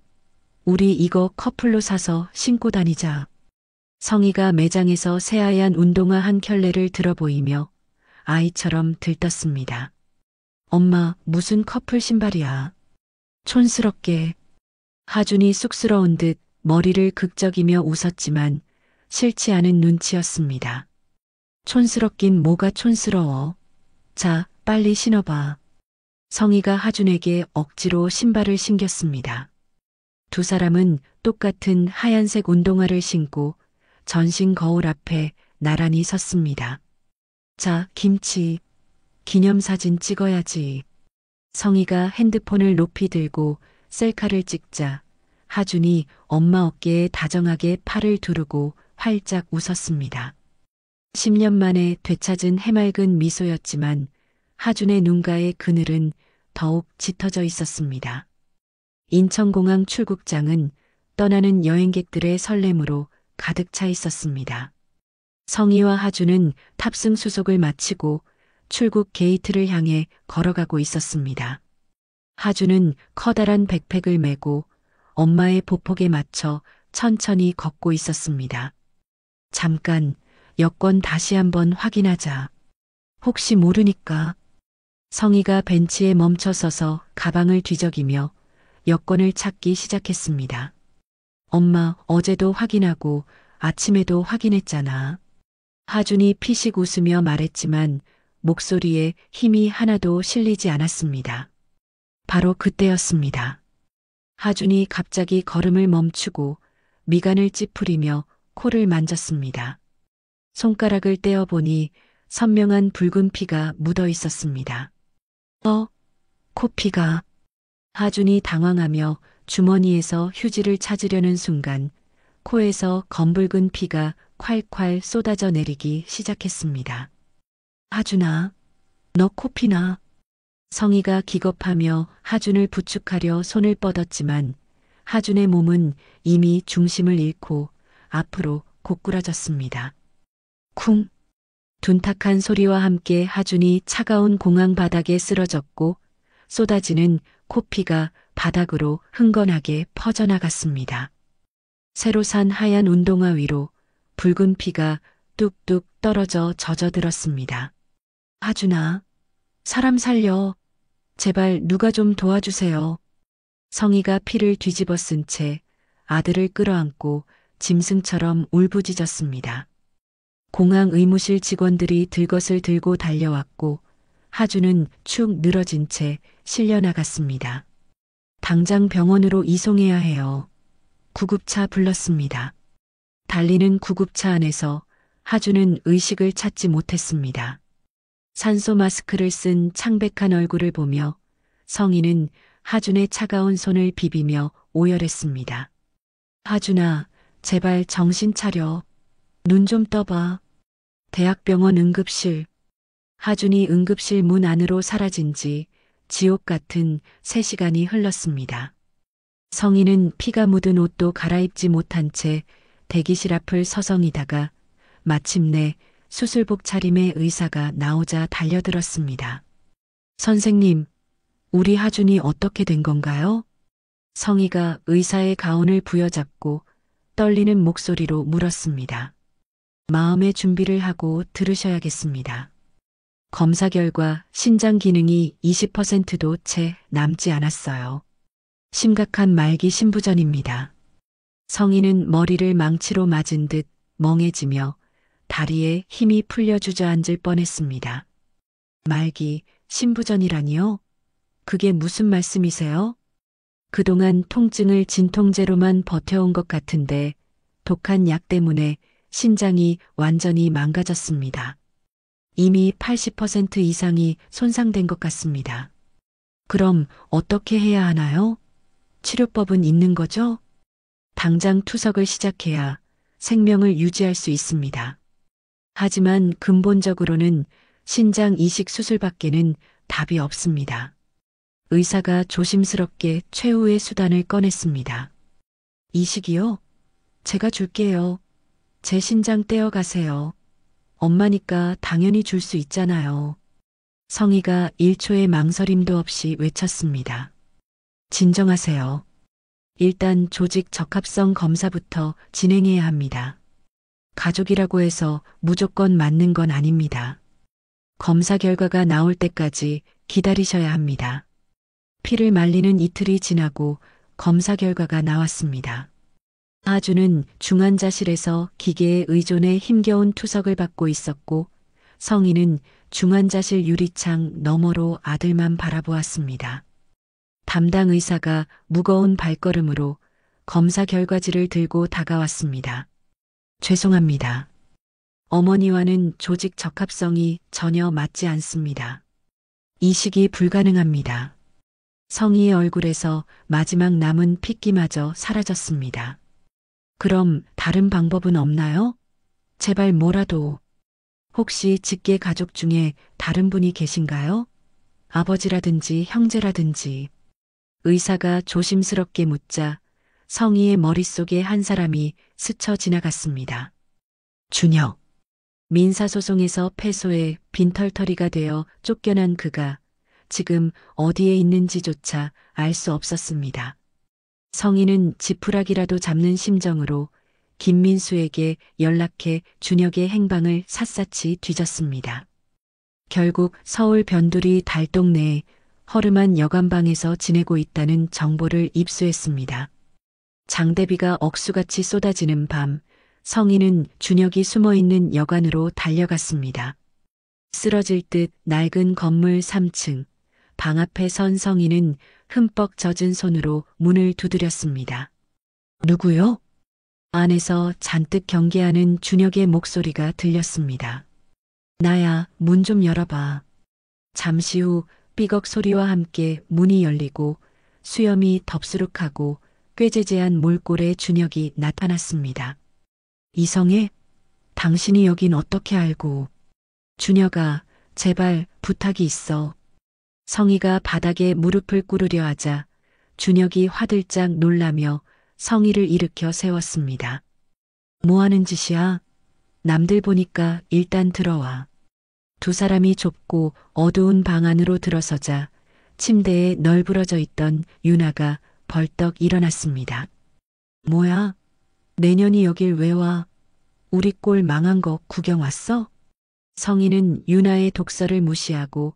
우리 이거 커플로 사서 신고 다니자. 성희가 매장에서 새하얀 운동화 한 켤레를 들어 보이며 아이처럼 들떴습니다. 엄마, 무슨 커플 신발이야. 촌스럽게. 하준이 쑥스러운 듯 머리를 극적이며 웃었지만 싫지 않은 눈치였습니다. 촌스럽긴 뭐가 촌스러워. 자, 빨리 신어봐. 성희가 하준에게 억지로 신발을 신겼습니다. 두 사람은 똑같은 하얀색 운동화를 신고 전신 거울 앞에 나란히 섰습니다. 자, 김치. 기념사진 찍어야지. 성희가 핸드폰을 높이 들고 셀카를 찍자 하준이 엄마 어깨에 다정하게 팔을 두르고 활짝 웃었습니다. 10년 만에 되찾은 해맑은 미소였지만 하준의 눈가의 그늘은 더욱 짙어져 있었습니다. 인천공항 출국장은 떠나는 여행객들의 설렘으로 가득 차 있었습니다. 성희와 하준은 탑승 수속을 마치고 출국 게이트를 향해 걸어가고 있었습니다. 하준은 커다란 백팩을 메고 엄마의 보폭에 맞춰 천천히 걷고 있었습니다. 잠깐, 여권 다시 한번 확인하자. 혹시 모르니까. 성희가 벤치에 멈춰 서서 가방을 뒤적이며 여권을 찾기 시작했습니다. 엄마, 어제도 확인하고 아침에도 확인했잖아. 하준이 피식 웃으며 말했지만 목소리에 힘이 하나도 실리지 않았습니다. 바로 그때였습니다. 하준이 갑자기 걸음을 멈추고 미간을 찌푸리며 코를 만졌습니다. 손가락을 떼어보니 선명한 붉은 피가 묻어 있었습니다. 코피가. 하준이 당황하며 주머니에서 휴지를 찾으려는 순간 코에서 검붉은 피가 콸콸 쏟아져 내리기 시작했습니다. 하준아, 너 코피나. 성희가 기겁하며 하준을 부축하려 손을 뻗었지만 하준의 몸은 이미 중심을 잃고 앞으로 고꾸라졌습니다. 쿵! 둔탁한 소리와 함께 하준이 차가운 공항 바닥에 쓰러졌고 쏟아지는 코피가 바닥으로 흥건하게 퍼져나갔습니다. 새로 산 하얀 운동화 위로 붉은 피가 뚝뚝 떨어져 젖어들었습니다. 하준아, 사람 살려. 제발 누가 좀 도와주세요. 성희가 피를 뒤집어 쓴 채 아들을 끌어안고 짐승처럼 울부짖었습니다. 공항 의무실 직원들이 들것을 들고 달려왔고 하준은 축 늘어진 채 실려 나갔습니다. 당장 병원으로 이송해야 해요. 구급차 불렀습니다. 달리는 구급차 안에서 하준은 의식을 찾지 못했습니다. 산소 마스크를 쓴 창백한 얼굴을 보며 성희는 하준의 차가운 손을 비비며 오열했습니다. 하준아, 제발 정신 차려. 눈 좀 떠봐. 대학병원 응급실. 하준이 응급실 문 안으로 사라진 지 지옥 같은 3시간이 흘렀습니다. 성희는 피가 묻은 옷도 갈아입지 못한 채 대기실 앞을 서성이다가 마침내 수술복 차림의 의사가 나오자 달려들었습니다. 선생님, 우리 하준이 어떻게 된 건가요? 성희가 의사의 가운을 부여잡고 떨리는 목소리로 물었습니다. 마음의 준비를 하고 들으셔야겠습니다. 검사 결과 신장 기능이 20%도 채 남지 않았어요. 심각한 말기 신부전입니다. 성희는 머리를 망치로 맞은 듯 멍해지며 다리에 힘이 풀려 주저앉을 뻔했습니다. 말기 신부전이라니요? 그게 무슨 말씀이세요? 그동안 통증을 진통제로만 버텨온 것 같은데 독한 약 때문에 신장이 완전히 망가졌습니다. 이미 80% 이상이 손상된 것 같습니다. 그럼 어떻게 해야 하나요? 치료법은 있는 거죠? 당장 투석을 시작해야 생명을 유지할 수 있습니다. 하지만 근본적으로는 신장 이식 수술밖에는 답이 없습니다. 의사가 조심스럽게 최후의 수단을 꺼냈습니다. 이식이요? 제가 줄게요. 제 신장 떼어가세요. 엄마니까 당연히 줄 수 있잖아요. 성희가 1초의 망설임도 없이 외쳤습니다. 진정하세요. 일단 조직 적합성 검사부터 진행해야 합니다. 가족이라고 해서 무조건 맞는 건 아닙니다. 검사 결과가 나올 때까지 기다리셔야 합니다. 피를 말리는 이틀이 지나고 검사 결과가 나왔습니다. 하주는 중환자실에서 기계에 의존해 힘겨운 투석을 받고 있었고 성희는 중환자실 유리창 너머로 아들만 바라보았습니다. 담당 의사가 무거운 발걸음으로 검사 결과지를 들고 다가왔습니다. 죄송합니다. 어머니와는 조직 적합성이 전혀 맞지 않습니다. 이식이 불가능합니다. 성희의 얼굴에서 마지막 남은 핏기마저 사라졌습니다. 그럼 다른 방법은 없나요? 제발 뭐라도. 혹시 직계 가족 중에 다른 분이 계신가요? 아버지라든지 형제라든지. 의사가 조심스럽게 묻자 성희의 머릿속에 한 사람이 스쳐 지나갔습니다. 준혁. 민사소송에서 패소해 빈털터리가 되어 쫓겨난 그가 지금 어디에 있는지조차 알 수 없었습니다. 성희는 지푸라기라도 잡는 심정으로 김민수에게 연락해 준혁의 행방을 샅샅이 뒤졌습니다. 결국 서울 변두리 달동 내에 허름한 여관방에서 지내고 있다는 정보를 입수했습니다. 장대비가 억수같이 쏟아지는 밤, 성희는 준혁이 숨어있는 여관으로 달려갔습니다. 쓰러질 듯 낡은 건물 3층, 방 앞에 선 성희는 흠뻑 젖은 손으로 문을 두드렸습니다. 누구요? 안에서 잔뜩 경계하는 준혁의 목소리가 들렸습니다. 나야, 문 좀 열어봐. 잠시 후 삐걱 소리와 함께 문이 열리고 수염이 덥수룩하고 꾀재재한 몰골의 준혁이 나타났습니다. 이성애? 당신이 여긴 어떻게 알고? 준혁아, 제발 부탁이 있어. 성희가 바닥에 무릎을 꿇으려 하자 준혁이 화들짝 놀라며 성희를 일으켜 세웠습니다. 뭐 하는 짓이야? 남들 보니까 일단 들어와. 두 사람이 좁고 어두운 방 안으로 들어서자 침대에 널브러져 있던 유나가 벌떡 일어났습니다. 뭐야? 내년이 여길 왜 와? 우리 꼴 망한 거 구경 왔어? 성희는 유나의 독설을 무시하고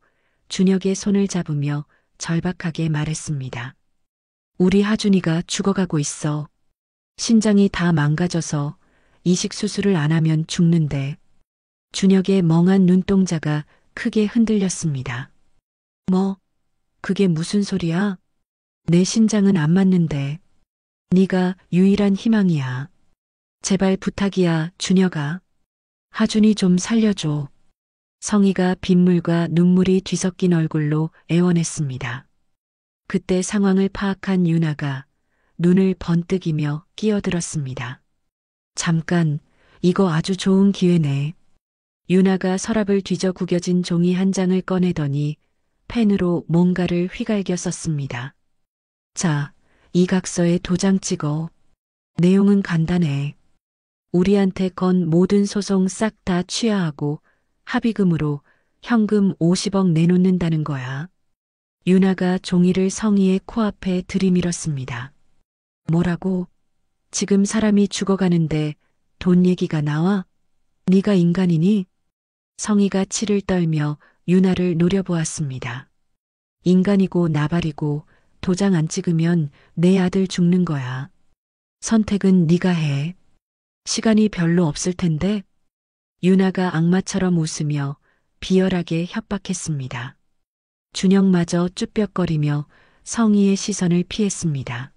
준혁의 손을 잡으며 절박하게 말했습니다. 우리 하준이가 죽어가고 있어. 신장이 다 망가져서 이식 수술을 안 하면 죽는데. 준혁의 멍한 눈동자가 크게 흔들렸습니다. 뭐? 그게 무슨 소리야? 내 신장은 안 맞는데. 네가 유일한 희망이야. 제발 부탁이야, 준혁아. 하준이 좀 살려줘. 성희가 빗물과 눈물이 뒤섞인 얼굴로 애원했습니다. 그때 상황을 파악한 유나가 눈을 번뜩이며 끼어들었습니다. 잠깐, 이거 아주 좋은 기회네. 유나가 서랍을 뒤져 구겨진 종이 한 장을 꺼내더니 펜으로 뭔가를 휘갈겨 썼습니다. 자, 이 각서에 도장 찍어. 내용은 간단해. 우리한테 건 모든 소송 싹 다 취하하고 합의금으로 현금 50억 내놓는다는 거야. 유나가 종이를 성희의 코앞에 들이밀었습니다. 뭐라고? 지금 사람이 죽어가는데 돈 얘기가 나와? 네가 인간이니? 성희가 치를 떨며 유나를 노려보았습니다. 인간이고 나발이고 도장 안 찍으면 내 아들 죽는 거야. 선택은 네가 해. 시간이 별로 없을 텐데. 유나가 악마처럼 웃으며 비열하게 협박했습니다. 준혁마저 쭈뼛거리며 성희의 시선을 피했습니다.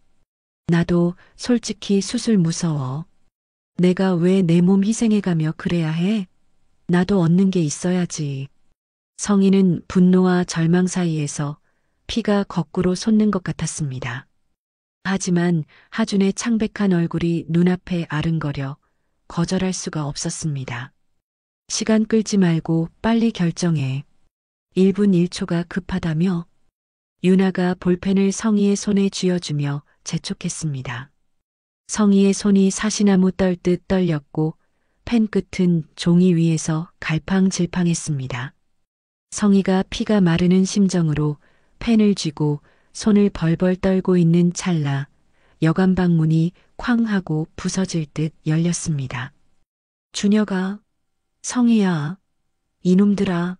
나도 솔직히 수술 무서워. 내가 왜 내 몸 희생해가며 그래야 해? 나도 얻는 게 있어야지. 성희는 분노와 절망 사이에서 피가 거꾸로 솟는 것 같았습니다. 하지만 하준의 창백한 얼굴이 눈앞에 아른거려 거절할 수가 없었습니다. 시간 끌지 말고 빨리 결정해. 1분 1초가 급하다며? 유나가 볼펜을 성희의 손에 쥐어주며 재촉했습니다. 성희의 손이 사시나무 떨듯 떨렸고 펜 끝은 종이 위에서 갈팡질팡했습니다. 성희가 피가 마르는 심정으로 펜을 쥐고 손을 벌벌 떨고 있는 찰나 여간방 문이 쾅 하고 부서질 듯 열렸습니다. 준혁아, 성희야, 이놈들아.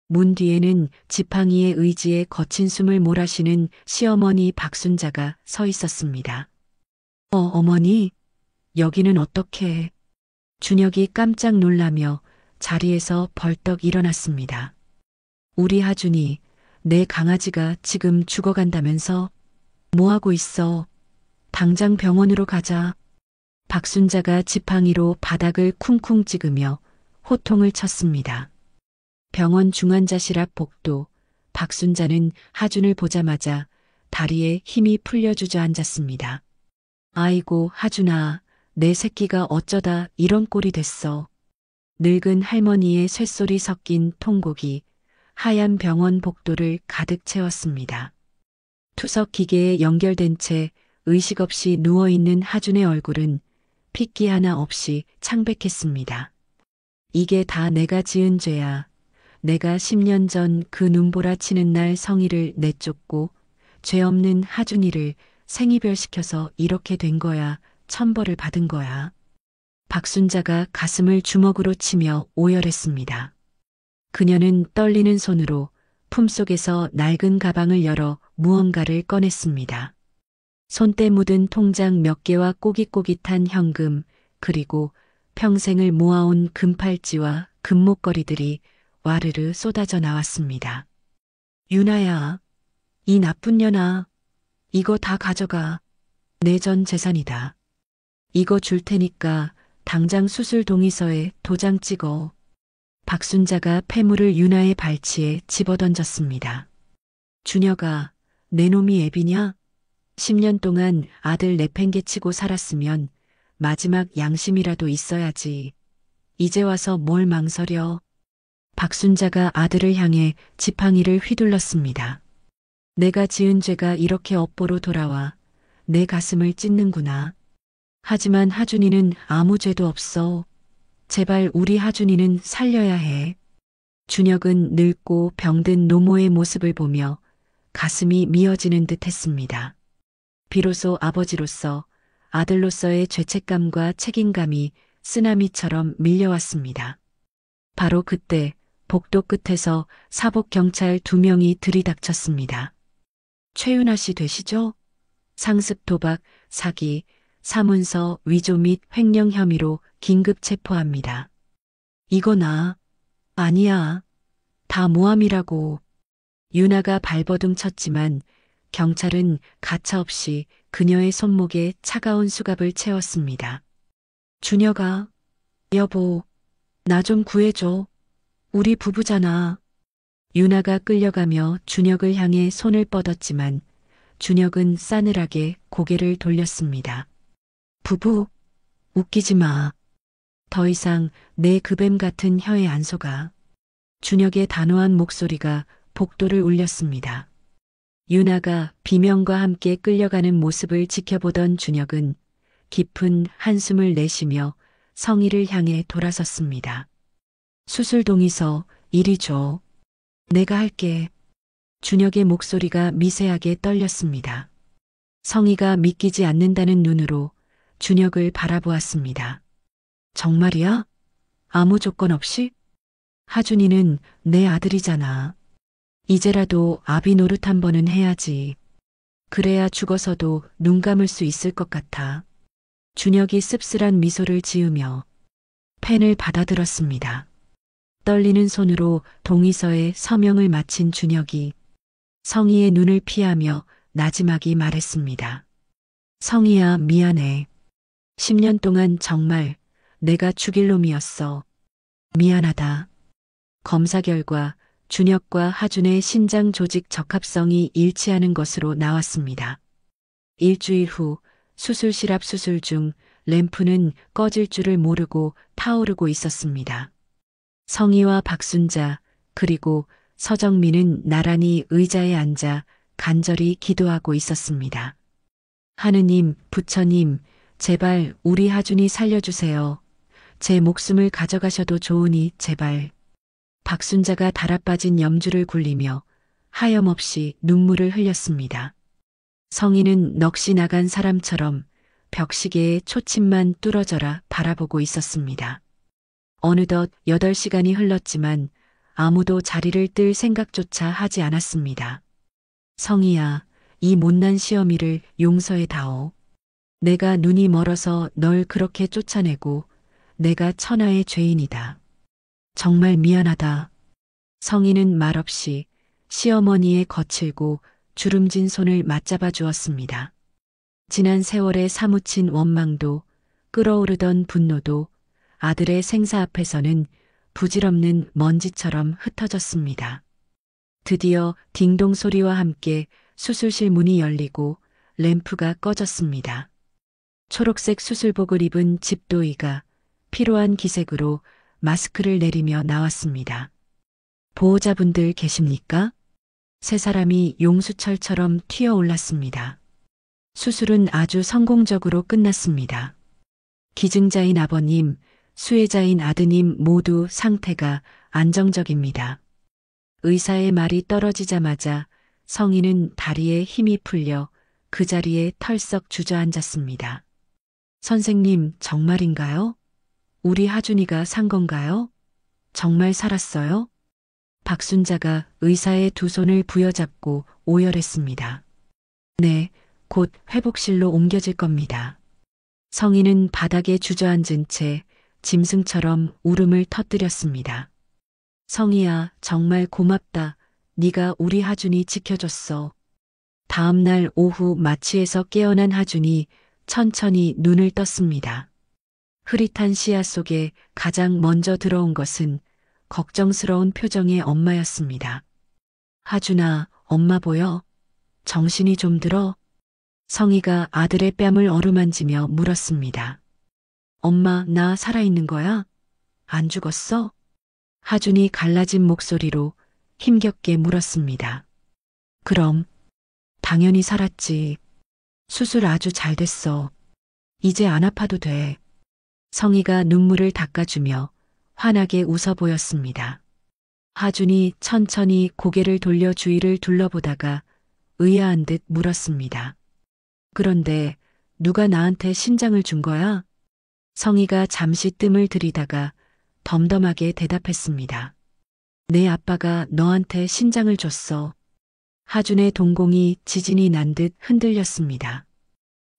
문 뒤에는 지팡이의 의지에 거친 숨을 몰아쉬는 시어머니 박순자가 서 있었습니다. 어머니, 여기는 어떻게? 준혁이 깜짝 놀라며 자리에서 벌떡 일어났습니다. 우리 하준이, 내 강아지가 지금 죽어간다면서? 뭐하고 있어? 당장 병원으로 가자. 박순자가 지팡이로 바닥을 쿵쿵 찍으며 호통을 쳤습니다. 병원 중환자실 앞 복도, 박순자는 하준을 보자마자 다리에 힘이 풀려 주저앉았습니다. 아이고 하준아, 내 새끼가 어쩌다 이런 꼴이 됐어. 늙은 할머니의 쇳소리 섞인 통곡이 하얀 병원 복도를 가득 채웠습니다. 투석 기계에 연결된 채 의식 없이 누워있는 하준의 얼굴은 핏기 하나 없이 창백했습니다. 이게 다 내가 지은 죄야. 내가 10년 전 그 눈보라 치는 날 성희를 내쫓고 죄 없는 하준이를 생이별시켜서 이렇게 된 거야. 천벌을 받은 거야. 박순자가 가슴을 주먹으로 치며 오열했습니다. 그녀는 떨리는 손으로 품속에서 낡은 가방을 열어 무언가를 꺼냈습니다. 손때 묻은 통장 몇 개와 꼬깃꼬깃한 현금, 그리고 평생을 모아온 금팔찌와 금목걸이들이 와르르 쏟아져 나왔습니다. 유나야, 이 나쁜 년아, 이거 다 가져가. 내 전 재산이다. 이거 줄 테니까 당장 수술 동의서에 도장 찍어. 박순자가 폐물을 유나의 발치에 집어던졌습니다. 준혁아, 내 놈이 애비냐? 10년 동안 아들 내팽개치고 살았으면 마지막 양심이라도 있어야지. 이제 와서 뭘 망설여? 박순자가 아들을 향해 지팡이를 휘둘렀습니다. 내가 지은 죄가 이렇게 업보로 돌아와 내 가슴을 찢는구나. 하지만 하준이는 아무 죄도 없어. 제발 우리 하준이는 살려야 해. 준혁은 늙고 병든 노모의 모습을 보며 가슴이 미어지는 듯 했습니다. 비로소 아버지로서 아들로서의 죄책감과 책임감이 쓰나미처럼 밀려왔습니다. 바로 그때 복도 끝에서 사복 경찰 2명이 들이닥쳤습니다. 최윤아 씨 되시죠? 상습 도박, 사기, 사문서 위조 및 횡령 혐의로 긴급 체포합니다. 이거 나 아니야. 다 모함이라고. 유나가 발버둥 쳤지만 경찰은 가차없이 그녀의 손목에 차가운 수갑을 채웠습니다. 준혁아, 여보, 나 좀 구해줘. 우리 부부잖아. 유나가 끌려가며 준혁을 향해 손을 뻗었지만 준혁은 싸늘하게 고개를 돌렸습니다. 부부, 웃기지 마. 더 이상 내 그 뱀 같은 혀에 안 속아. 준혁의 단호한 목소리가 복도를 울렸습니다. 유나가 비명과 함께 끌려가는 모습을 지켜보던 준혁은 깊은 한숨을 내쉬며 성희를 향해 돌아섰습니다. 수술 동의서 이리 줘. 내가 할게. 준혁의 목소리가 미세하게 떨렸습니다. 성희가 믿기지 않는다는 눈으로 준혁을 바라보았습니다. 정말이야? 아무 조건 없이? 하준이는 내 아들이잖아. 이제라도 아비 노릇 한 번은 해야지. 그래야 죽어서도 눈 감을 수 있을 것 같아. 준혁이 씁쓸한 미소를 지으며 펜을 받아들었습니다. 떨리는 손으로 동의서에 서명을 마친 준혁이 성희의 눈을 피하며 나지막이 말했습니다. 성희야, 미안해. 10년 동안 정말 내가 죽일 놈이었어. 미안하다. 검사 결과 준혁과 하준의 신장 조직 적합성이 일치하는 것으로 나왔습니다. 일주일 후 수술실 앞 수술 중 램프는 꺼질 줄을 모르고 타오르고 있었습니다. 성희와 박순자 그리고 서정민은 나란히 의자에 앉아 간절히 기도하고 있었습니다. 하느님, 부처님, 제발 우리 하준이 살려주세요. 제 목숨을 가져가셔도 좋으니 제발. 박순자가 달아빠진 염주를 굴리며 하염없이 눈물을 흘렸습니다. 성희는 넋이 나간 사람처럼 벽시계에 초침만 뚫어져라 바라보고 있었습니다. 어느덧 8시간이 흘렀지만 아무도 자리를 뜰 생각조차 하지 않았습니다. 성희야, 이 못난 시어미를 용서해 다오. 내가 눈이 멀어서 널 그렇게 쫓아내고 내가 천하의 죄인이다. 정말 미안하다. 성희는 말없이 시어머니의 거칠고 주름진 손을 맞잡아 주었습니다. 지난 세월에 사무친 원망도 끓어오르던 분노도 아들의 생사 앞에서는 부질없는 먼지처럼 흩어졌습니다. 드디어 딩동 소리와 함께 수술실 문이 열리고 램프가 꺼졌습니다. 초록색 수술복을 입은 집도의가 피로한 기색으로 마스크를 내리며 나왔습니다. 보호자분들 계십니까? 세 사람이 용수철처럼 튀어올랐습니다. 수술은 아주 성공적으로 끝났습니다. 기증자인 아버님, 수혜자인 아드님 모두 상태가 안정적입니다. 의사의 말이 떨어지자마자 성희는 다리에 힘이 풀려 그 자리에 털썩 주저앉았습니다. 선생님, 정말인가요? 우리 하준이가 산 건가요? 정말 살았어요? 박순자가 의사의 두 손을 부여잡고 오열했습니다. 네, 곧 회복실로 옮겨질 겁니다. 성희는 바닥에 주저앉은 채 짐승처럼 울음을 터뜨렸습니다. 성희야, 정말 고맙다. 네가 우리 하준이 지켜줬어. 다음 날 오후 마취에서 깨어난 하준이 천천히 눈을 떴습니다. 흐릿한 시야 속에 가장 먼저 들어온 것은 걱정스러운 표정의 엄마였습니다. 하준아, 엄마 보여? 정신이 좀 들어? 성희가 아들의 뺨을 어루만지며 물었습니다. 엄마, 나 살아있는 거야? 안 죽었어? 하준이 갈라진 목소리로 힘겹게 물었습니다. 그럼, 당연히 살았지. 수술 아주 잘 됐어. 이제 안 아파도 돼. 성희가 눈물을 닦아주며 환하게 웃어 보였습니다. 하준이 천천히 고개를 돌려 주위를 둘러보다가 의아한 듯 물었습니다. 그런데 누가 나한테 신장을 준 거야? 성희가 잠시 뜸을 들이다가 덤덤하게 대답했습니다. 내 아빠가 너한테 신장을 줬어. 하준의 동공이 지진이 난 듯 흔들렸습니다.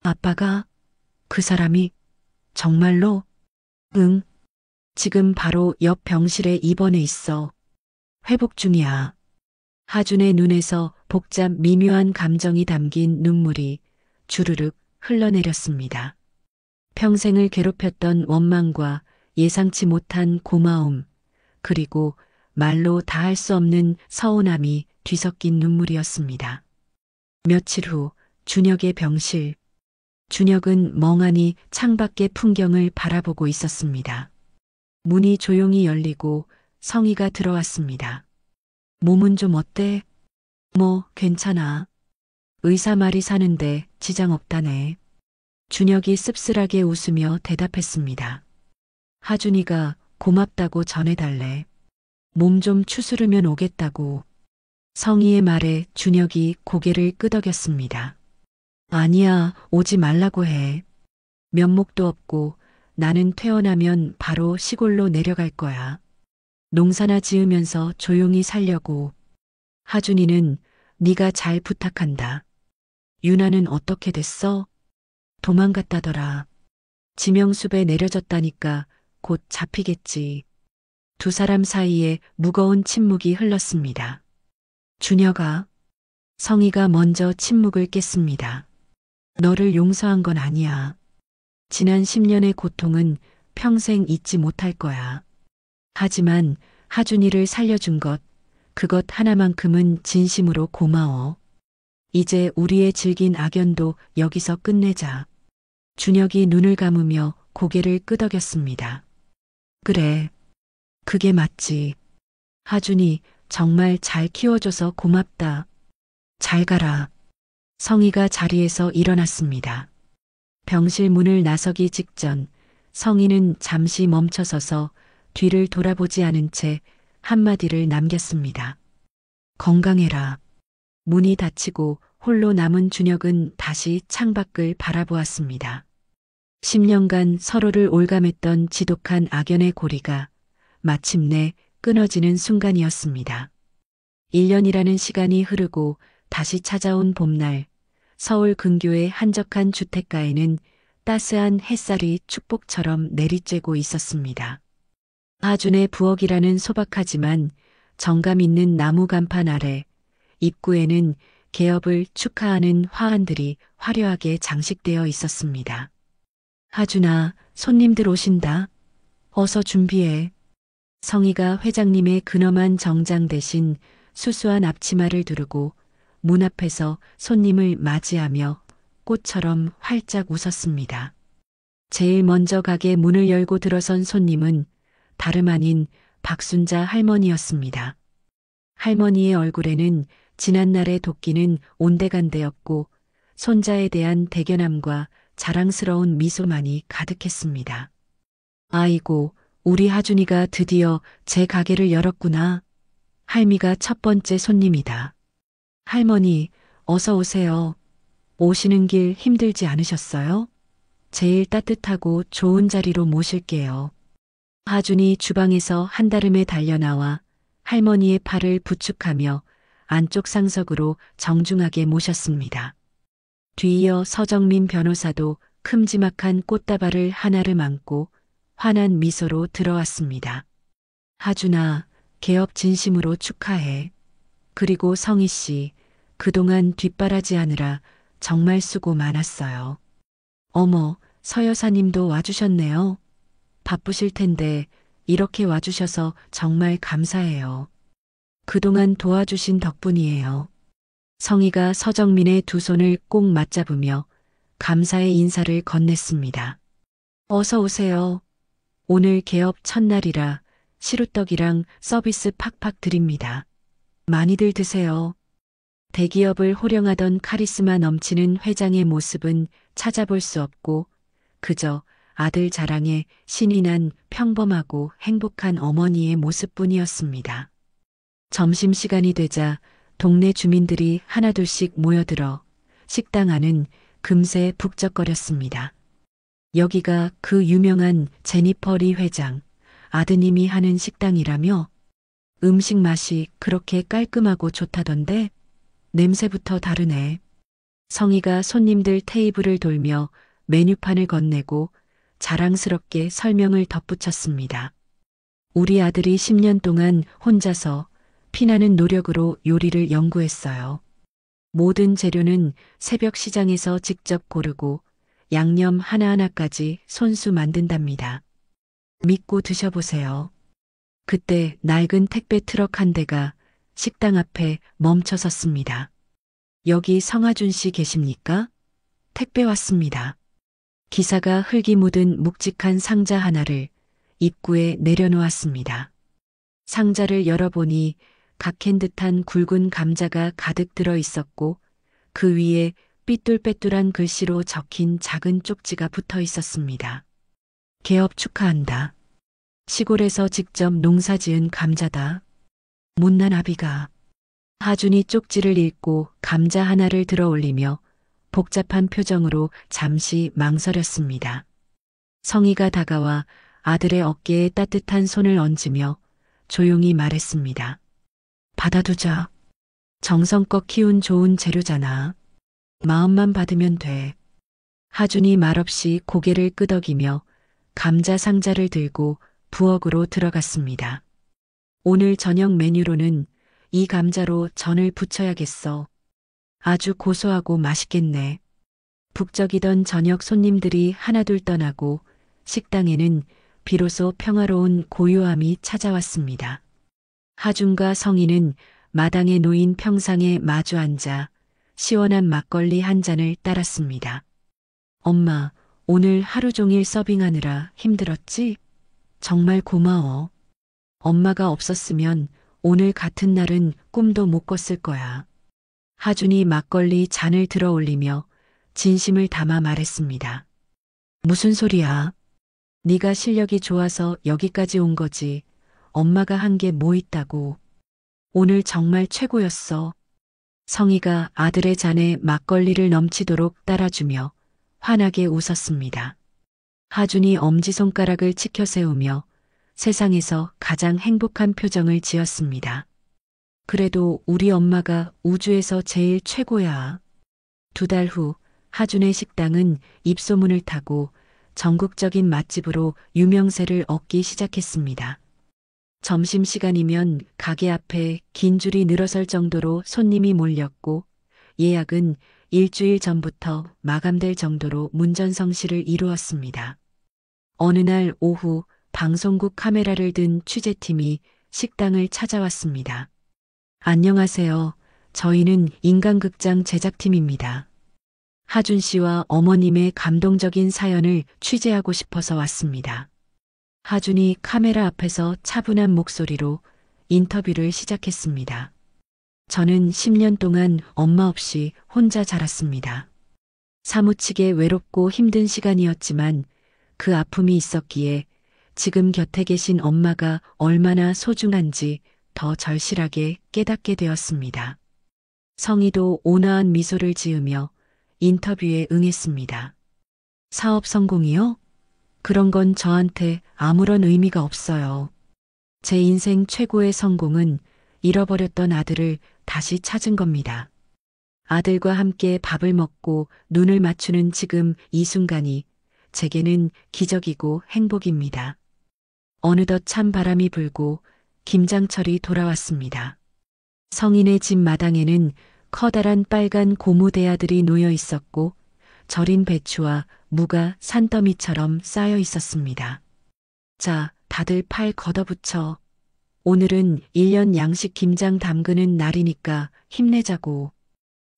아빠가? 그 사람이? 정말로? 응. 지금 바로 옆 병실에 입원해 있어. 회복 중이야. 하준의 눈에서 복잡 미묘한 감정이 담긴 눈물이 주르륵 흘러내렸습니다. 평생을 괴롭혔던 원망과 예상치 못한 고마움, 그리고 말로 다 할 수 없는 서운함이 뒤섞인 눈물이었습니다. 며칠 후 준혁의 병실. 준혁은 멍하니 창밖의 풍경을 바라보고 있었습니다. 문이 조용히 열리고 성희가 들어왔습니다. 몸은 좀 어때? 뭐, 괜찮아. 의사 말이 사는데 지장 없다네. 준혁이 씁쓸하게 웃으며 대답했습니다. 하준이가 고맙다고 전해달래. 몸 좀 추스르면 오겠다고. 성희의 말에 준혁이 고개를 끄덕였습니다. 아니야, 오지 말라고 해. 면목도 없고 나는 퇴원하면 바로 시골로 내려갈 거야. 농사나 지으면서 조용히 살려고. 하준이는 네가 잘 부탁한다. 유나는 어떻게 됐어? 도망갔다더라. 지명숲에 내려졌다니까 곧 잡히겠지. 두 사람 사이에 무거운 침묵이 흘렀습니다. 준혁아. 성희가 먼저 침묵을 깼습니다. 너를 용서한 건 아니야. 지난 10년의 고통은 평생 잊지 못할 거야. 하지만 하준이를 살려준 것, 그것 하나만큼은 진심으로 고마워. 이제 우리의 질긴 악연도 여기서 끝내자. 준혁이 눈을 감으며 고개를 끄덕였습니다. 그래. 그게 맞지. 하준이 정말 잘 키워줘서 고맙다. 잘 가라. 성희가 자리에서 일어났습니다. 병실 문을 나서기 직전 성희는 잠시 멈춰서서 뒤를 돌아보지 않은 채 한마디를 남겼습니다. 건강해라. 문이 닫히고 홀로 남은 준혁은 다시 창밖을 바라보았습니다. 10년간 서로를 올감했던 지독한 악연의 고리가 마침내 끊어지는 순간이었습니다. 1년이라는 시간이 흐르고 다시 찾아온 봄날, 서울 근교의 한적한 주택가에는 따스한 햇살이 축복처럼 내리쬐고 있었습니다. 하준의 부엌이라는 소박하지만 정감 있는 나무 간판 아래 입구에는 개업을 축하하는 화환들이 화려하게 장식되어 있었습니다. 하준아, 손님들 오신다. 어서 준비해. 성희가 회장님의 근엄한 정장 대신 수수한 앞치마를 두르고 문 앞에서 손님을 맞이하며 꽃처럼 활짝 웃었습니다. 제일 먼저 가게 문을 열고 들어선 손님은 다름 아닌 박순자 할머니였습니다. 할머니의 얼굴에는 지난날의 도끼는 온데간데였고 손자에 대한 대견함과 자랑스러운 미소만이 가득했습니다. 아이고, 우리 하준이가 드디어 제 가게를 열었구나. 할미가 첫 번째 손님이다. 할머니, 어서 오세요. 오시는 길 힘들지 않으셨어요? 제일 따뜻하고 좋은 자리로 모실게요. 하준이 주방에서 한달음에 달려나와 할머니의 팔을 부축하며 안쪽 상석으로 정중하게 모셨습니다. 뒤이어 서정민 변호사도 큼지막한 꽃다발을 하나를 안고 환한 미소로 들어왔습니다. 하준아, 개업 진심으로 축하해. 그리고 성희 씨, 그동안 뒷바라지하느라 정말 수고 많았어요. 어머, 서 여사님도 와주셨네요. 바쁘실 텐데 이렇게 와주셔서 정말 감사해요. 그동안 도와주신 덕분이에요. 성희가 서정민의 두 손을 꼭 맞잡으며 감사의 인사를 건넸습니다. 어서 오세요. 오늘 개업 첫날이라 시루떡이랑 서비스 팍팍 드립니다. 많이들 드세요. 대기업을 호령하던 카리스마 넘치는 회장의 모습은 찾아볼 수 없고 그저 아들 자랑에 신이 난 평범하고 행복한 어머니의 모습뿐이었습니다. 점심시간이 되자 동네 주민들이 하나둘씩 모여들어 식당 안은 금세 북적거렸습니다. 여기가 그 유명한 제니퍼 리 회장, 아드님이 하는 식당이라며? 음식 맛이 그렇게 깔끔하고 좋다던데? 냄새부터 다르네. 성희가 손님들 테이블을 돌며 메뉴판을 건네고 자랑스럽게 설명을 덧붙였습니다. 우리 아들이 10년 동안 혼자서 피나는 노력으로 요리를 연구했어요. 모든 재료는 새벽 시장에서 직접 고르고 양념 하나하나까지 손수 만든답니다. 믿고 드셔보세요. 그때 낡은 택배 트럭 한 대가 식당 앞에 멈춰 섰습니다. 여기 성하준 씨 계십니까? 택배 왔습니다. 기사가 흙이 묻은 묵직한 상자 하나를 입구에 내려놓았습니다. 상자를 열어보니 각힌 듯한 굵은 감자가 가득 들어 있었고 그 위에 삐뚤빼뚤한 글씨로 적힌 작은 쪽지가 붙어 있었습니다. 개업 축하한다. 시골에서 직접 농사지은 감자다. 못난 아비가. 하준이 쪽지를 읽고 감자 하나를 들어 올리며 복잡한 표정으로 잠시 망설였습니다. 성희가 다가와 아들의 어깨에 따뜻한 손을 얹으며 조용히 말했습니다. 받아두자. 정성껏 키운 좋은 재료잖아. 마음만 받으면 돼. 하준이 말없이 고개를 끄덕이며 감자 상자를 들고 부엌으로 들어갔습니다. 오늘 저녁 메뉴로는 이 감자로 전을 부쳐야겠어. 아주 고소하고 맛있겠네. 북적이던 저녁 손님들이 하나둘 떠나고 식당에는 비로소 평화로운 고요함이 찾아왔습니다. 하준과 성희는 마당에 놓인 평상에 마주 앉아 시원한 막걸리 한 잔을 따랐습니다. 엄마, 오늘 하루 종일 서빙하느라 힘들었지? 정말 고마워. 엄마가 없었으면 오늘 같은 날은 꿈도 못 꿨을 거야. 하준이 막걸리 잔을 들어 올리며 진심을 담아 말했습니다. 무슨 소리야? 네가 실력이 좋아서 여기까지 온 거지. 엄마가 한 게 뭐 있다고. 오늘 정말 최고였어. 성희가 아들의 잔에 막걸리를 넘치도록 따라주며 환하게 웃었습니다. 하준이 엄지손가락을 치켜 세우며 세상에서 가장 행복한 표정을 지었습니다. 그래도 우리 엄마가 우주에서 제일 최고야. 2달 후 하준의 식당은 입소문을 타고 전국적인 맛집으로 유명세를 얻기 시작했습니다. 점심시간이면 가게 앞에 긴 줄이 늘어설 정도로 손님이 몰렸고 예약은 일주일 전부터 마감될 정도로 문전성시를 이루었습니다. 어느 날 오후 방송국 카메라를 든 취재팀이 식당을 찾아왔습니다. 안녕하세요. 저희는 인간극장 제작팀입니다. 하준 씨와 어머님의 감동적인 사연을 취재하고 싶어서 왔습니다. 하준이 카메라 앞에서 차분한 목소리로 인터뷰를 시작했습니다. 저는 10년 동안 엄마 없이 혼자 자랐습니다. 사무치게 외롭고 힘든 시간이었지만 그 아픔이 있었기에 지금 곁에 계신 엄마가 얼마나 소중한지 더 절실하게 깨닫게 되었습니다. 성희도 온화한 미소를 지으며 인터뷰에 응했습니다. 사업 성공이요? 그런 건 저한테 아무런 의미가 없어요. 제 인생 최고의 성공은 잃어버렸던 아들을 다시 찾은 겁니다. 아들과 함께 밥을 먹고 눈을 맞추는 지금 이 순간이 제게는 기적이고 행복입니다. 어느덧 찬 바람이 불고 김장철이 돌아왔습니다. 성인의 집 마당에는 커다란 빨간 고무대야들이 놓여 있었고 절인 배추와 무가 산더미처럼 쌓여 있었습니다. 자, 다들 팔 걷어붙여. 오늘은 1년 양식 김장 담그는 날이니까 힘내자고.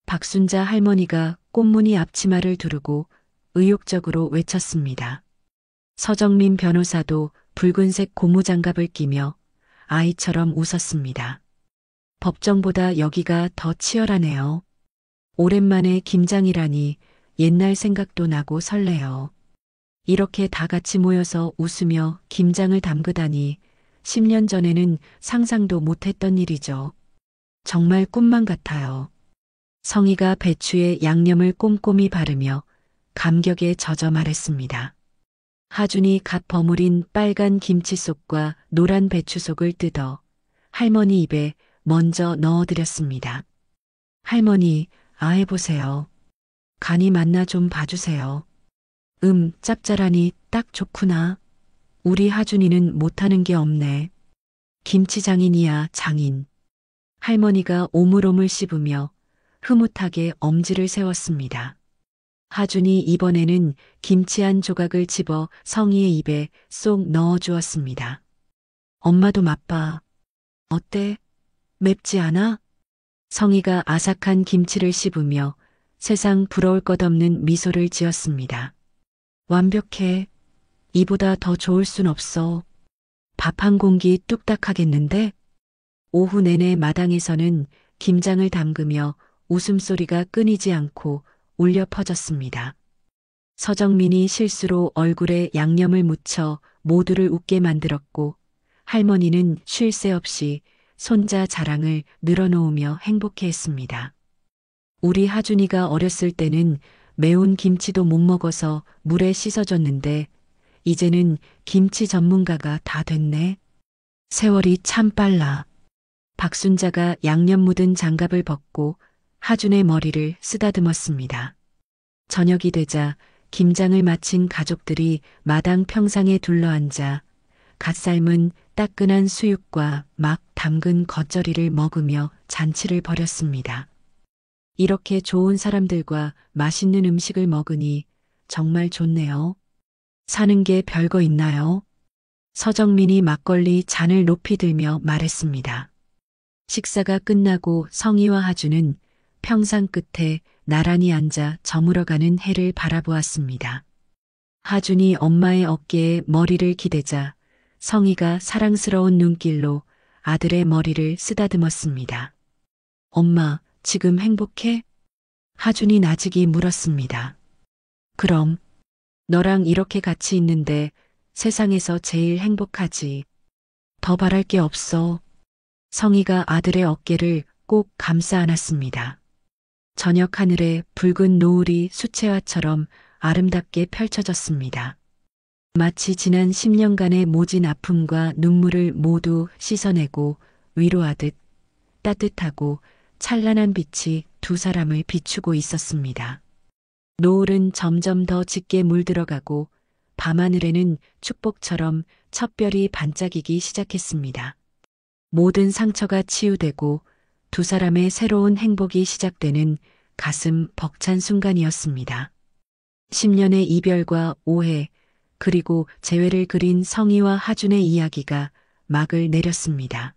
박순자 할머니가 꽃무늬 앞치마를 두르고 의욕적으로 외쳤습니다. 서정민 변호사도 붉은색 고무장갑을 끼며 아이처럼 웃었습니다. 법정보다 여기가 더 치열하네요. 오랜만에 김장이라니 옛날 생각도 나고 설레요. 이렇게 다 같이 모여서 웃으며 김장을 담그다니 10년 전에는 상상도 못했던 일이죠. 정말 꿈만 같아요. 성희가 배추에 양념을 꼼꼼히 바르며 감격에 젖어 말했습니다. 하준이 갓 버무린 빨간 김치 속과 노란 배추 속을 뜯어 할머니 입에 먼저 넣어드렸습니다. 할머니, 아해보세요. 간이 맞나 좀 봐주세요. 짭짤하니 딱 좋구나. 우리 하준이는 못하는 게 없네. 김치 장인이야, 장인. 할머니가 오물오물 씹으며 흐뭇하게 엄지를 세웠습니다. 하준이 이번에는 김치 한 조각을 집어 성희의 입에 쏙 넣어주었습니다. 엄마도 맛봐. 어때? 맵지 않아? 성희가 아삭한 김치를 씹으며 세상 부러울 것 없는 미소를 지었습니다. 완벽해. 이보다 더 좋을 순 없어. 밥 한 공기 뚝딱 하겠는데? 오후 내내 마당에서는 김장을 담그며 웃음소리가 끊이지 않고 울려 퍼졌습니다. 서정민이 실수로 얼굴에 양념을 묻혀 모두를 웃게 만들었고 할머니는 쉴 새 없이 손자 자랑을 늘어놓으며 행복해했습니다. 우리 하준이가 어렸을 때는 매운 김치도 못 먹어서 물에 씻어줬는데 이제는 김치 전문가가 다 됐네. 세월이 참 빨라. 박순자가 양념 묻은 장갑을 벗고 하준의 머리를 쓰다듬었습니다. 저녁이 되자 김장을 마친 가족들이 마당 평상에 둘러앉아 갓 삶은 따끈한 수육과 막 담근 겉절이를 먹으며 잔치를 벌였습니다. 이렇게 좋은 사람들과 맛있는 음식을 먹으니 정말 좋네요. 사는 게 별거 있나요? 서정민이 막걸리 잔을 높이 들며 말했습니다. 식사가 끝나고 성희와 하준은 평상 끝에 나란히 앉아 저물어가는 해를 바라보았습니다. 하준이 엄마의 어깨에 머리를 기대자 성희가 사랑스러운 눈길로 아들의 머리를 쓰다듬었습니다. 엄마, 지금 행복해? 하준이 나직이 물었습니다. 그럼, 너랑 이렇게 같이 있는데 세상에서 제일 행복하지. 더 바랄 게 없어. 성희가 아들의 어깨를 꼭 감싸 안았습니다. 저녁 하늘에 붉은 노을이 수채화처럼 아름답게 펼쳐졌습니다. 마치 지난 10년간의 모진 아픔과 눈물을 모두 씻어내고 위로하듯 따뜻하고 찬란한 빛이 두 사람을 비추고 있었습니다. 노을은 점점 더 짙게 물들어가고 밤하늘에는 축복처럼 첫 별이 반짝이기 시작했습니다. 모든 상처가 치유되고 두 사람의 새로운 행복이 시작되는 가슴 벅찬 순간이었습니다. 10년의 이별과 오해, 그리고 재회를 그린 성희와 하준의 이야기가 막을 내렸습니다.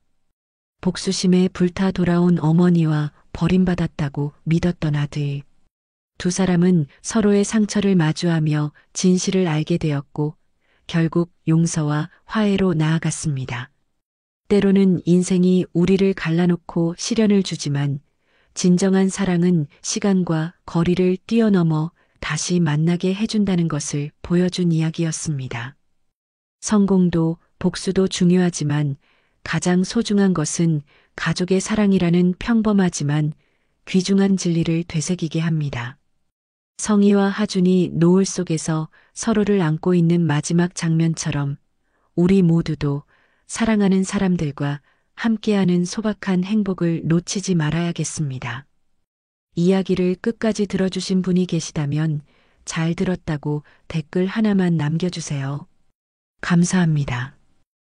복수심에 불타 돌아온 어머니와 버림받았다고 믿었던 아들. 두 사람은 서로의 상처를 마주하며 진실을 알게 되었고 결국 용서와 화해로 나아갔습니다. 때로는 인생이 우리를 갈라놓고 시련을 주지만 진정한 사랑은 시간과 거리를 뛰어넘어 다시 만나게 해준다는 것을 보여준 이야기였습니다. 성공도 복수도 중요하지만 가장 소중한 것은 가족의 사랑이라는 평범하지만 귀중한 진리를 되새기게 합니다. 성희와 하준이 노을 속에서 서로를 안고 있는 마지막 장면처럼 우리 모두도 사랑하는 사람들과 함께하는 소박한 행복을 놓치지 말아야겠습니다. 이야기를 끝까지 들어주신 분이 계시다면 잘 들었다고 댓글 하나만 남겨주세요. 감사합니다.